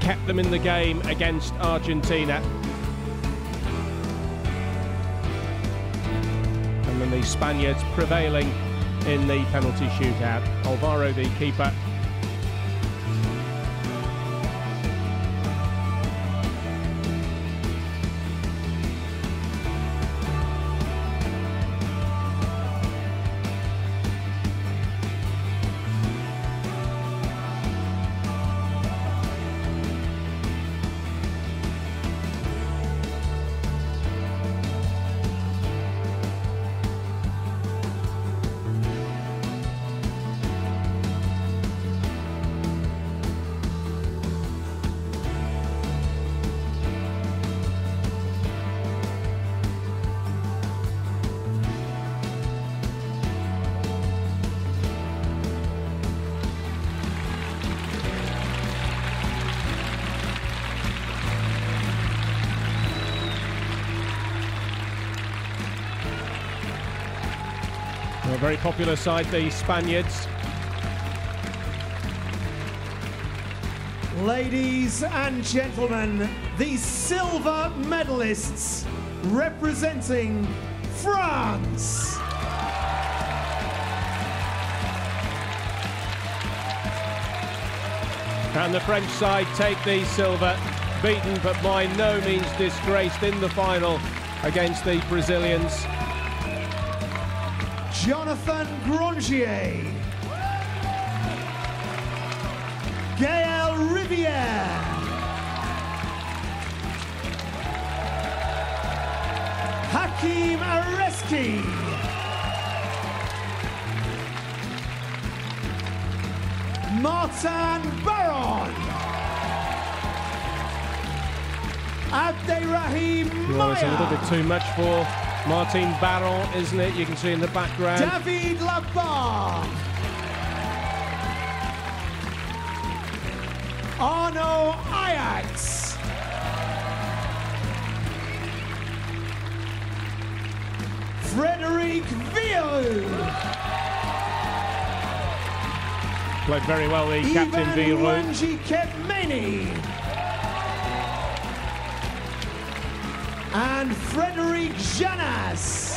Kept them in the game against Argentina. And then the Spaniards prevailing in the penalty shootout. Alvaro, the keeper. A very popular side, the Spaniards. Ladies and gentlemen, the silver medalists representing France. And the French side take the silver, beaten but by no means disgraced in the final against the Brazilians. Jonathan Grangier, Gael Riviere, Hakim Areski, Martin Baron, Abderrahim Well, it's a little Maya, bit too much for Martin Baron, isn't it? You can see in the background. David Labarre, Arno Ajax, Frederic Vierou, Played very well, the captain Ivan Vierou. Wanji-Kepmeni, and Frederic Janas.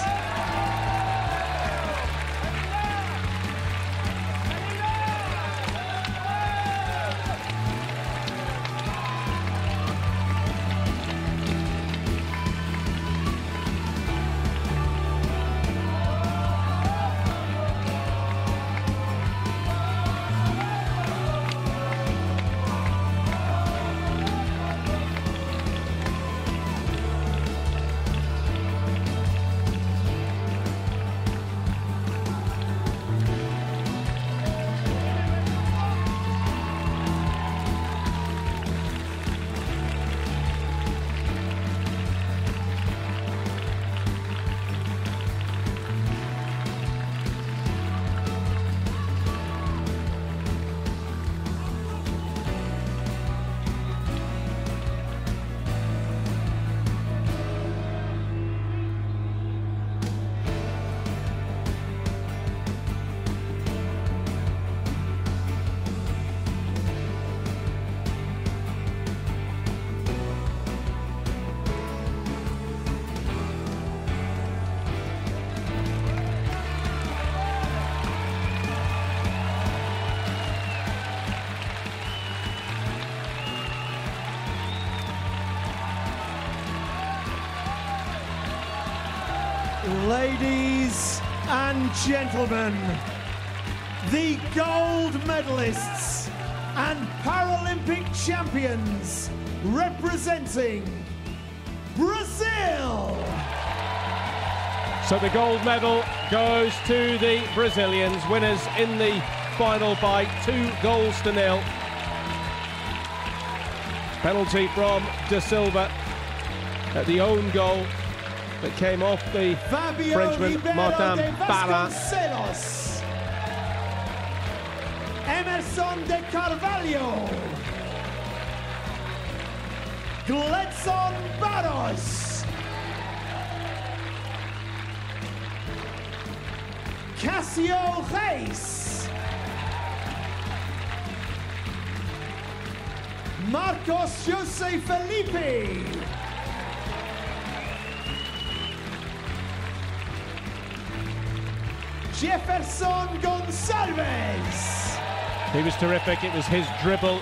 Ladies and gentlemen, the gold medalists and Paralympic champions representing Brazil. So the gold medal goes to the Brazilians, winners in the final by 2-0. Penalty from De Silva at the own goal that came off the Fabio Frenchman Ribeiro Martin de Baron. Vasconcelos, Emerson de Carvalho, Gledson Barros, Cassio Reis, Marcos Jose Felipe, Jefferson Gonçalves. He was terrific. It was his dribble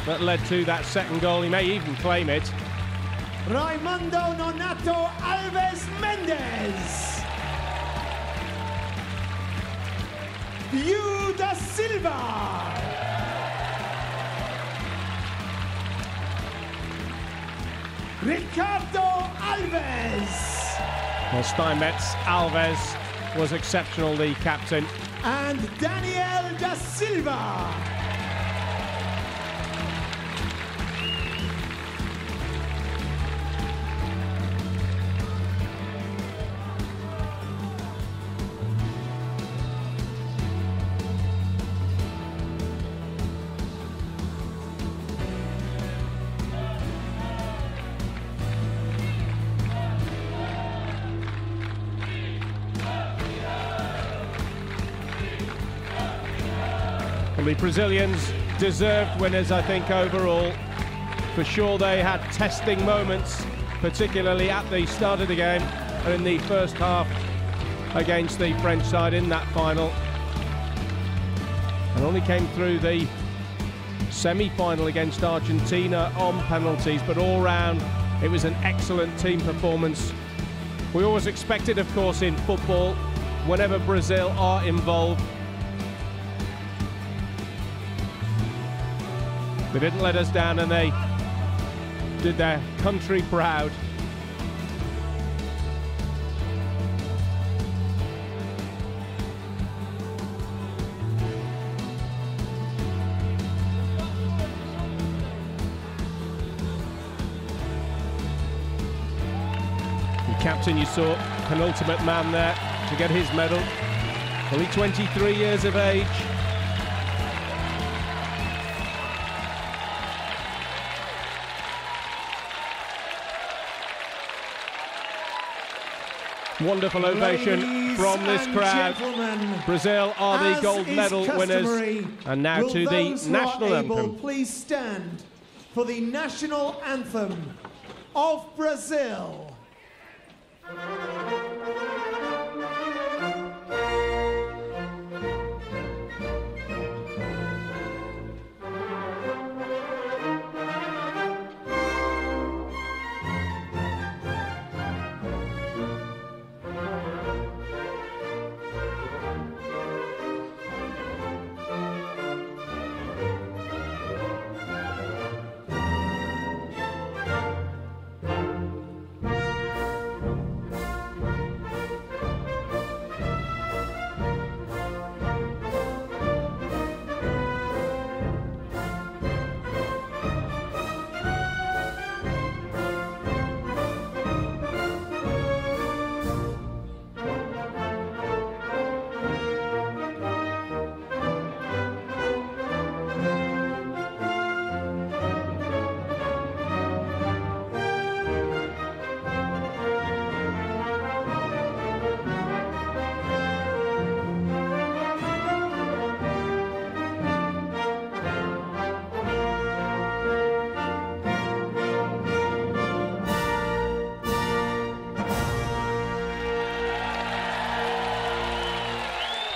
that led to that second goal. He may even claim it. Raimundo Nonato Alves Mendes. Yu da Silva. Ricardo Alves. Well, Steinmetz Alves was exceptional, the captain. And Daniel da Silva. Well, the Brazilians deserved winners, I think, overall. For sure they had testing moments, particularly at the start of the game and in the first half against the French side in that final. And only came through the semi-final against Argentina on penalties, but all round it was an excellent team performance. We always expected, of course, in football, whenever Brazil are involved, they didn't let us down and they did their country proud. The captain, you saw, penultimate man there to get his medal. Only 23 years of age. Wonderful ovation from this crowd. Brazil are the gold medal winners. And now to the national anthem. Please stand for the national anthem of Brazil.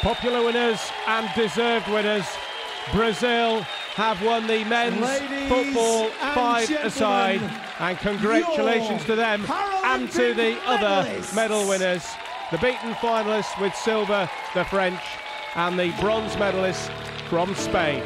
Popular winners and deserved winners. Brazil have won the men's football five-a-side, and congratulations to them and to the other medal winners. The beaten finalists with silver, the French, and the bronze medalists from Spain.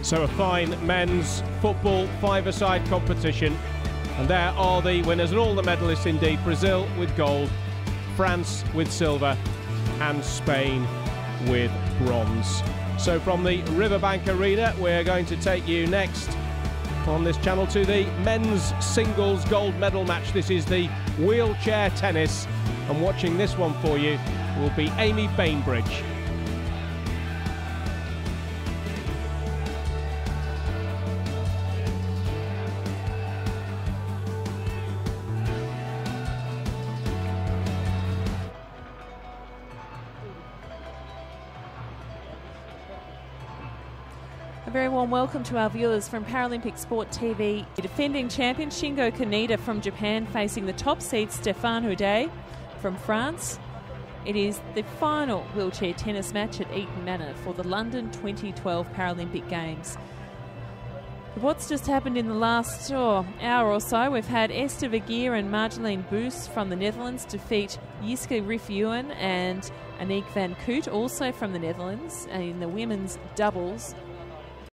So a fine men's football five-a-side competition. And there are the winners and all the medalists indeed. Brazil with gold, France with silver, and Spain with bronze. So from the Riverbank Arena, we're going to take you next on this channel to the men's singles gold medal match. This is the wheelchair tennis, and watching this one for you will be Amy Bainbridge. A very warm welcome to our viewers from Paralympic Sport TV. The defending champion Shingo Kaneda from Japan facing the top seed Stéphane Houdet from France. It is the final wheelchair tennis match at Eaton Manor for the London 2012 Paralympic Games. What's just happened in the last hour or so, we've had Esther Vergeer and Marjolein Boos from the Netherlands defeat Jiske Riffuwen and Aniek van Koot, also from the Netherlands, in the women's doubles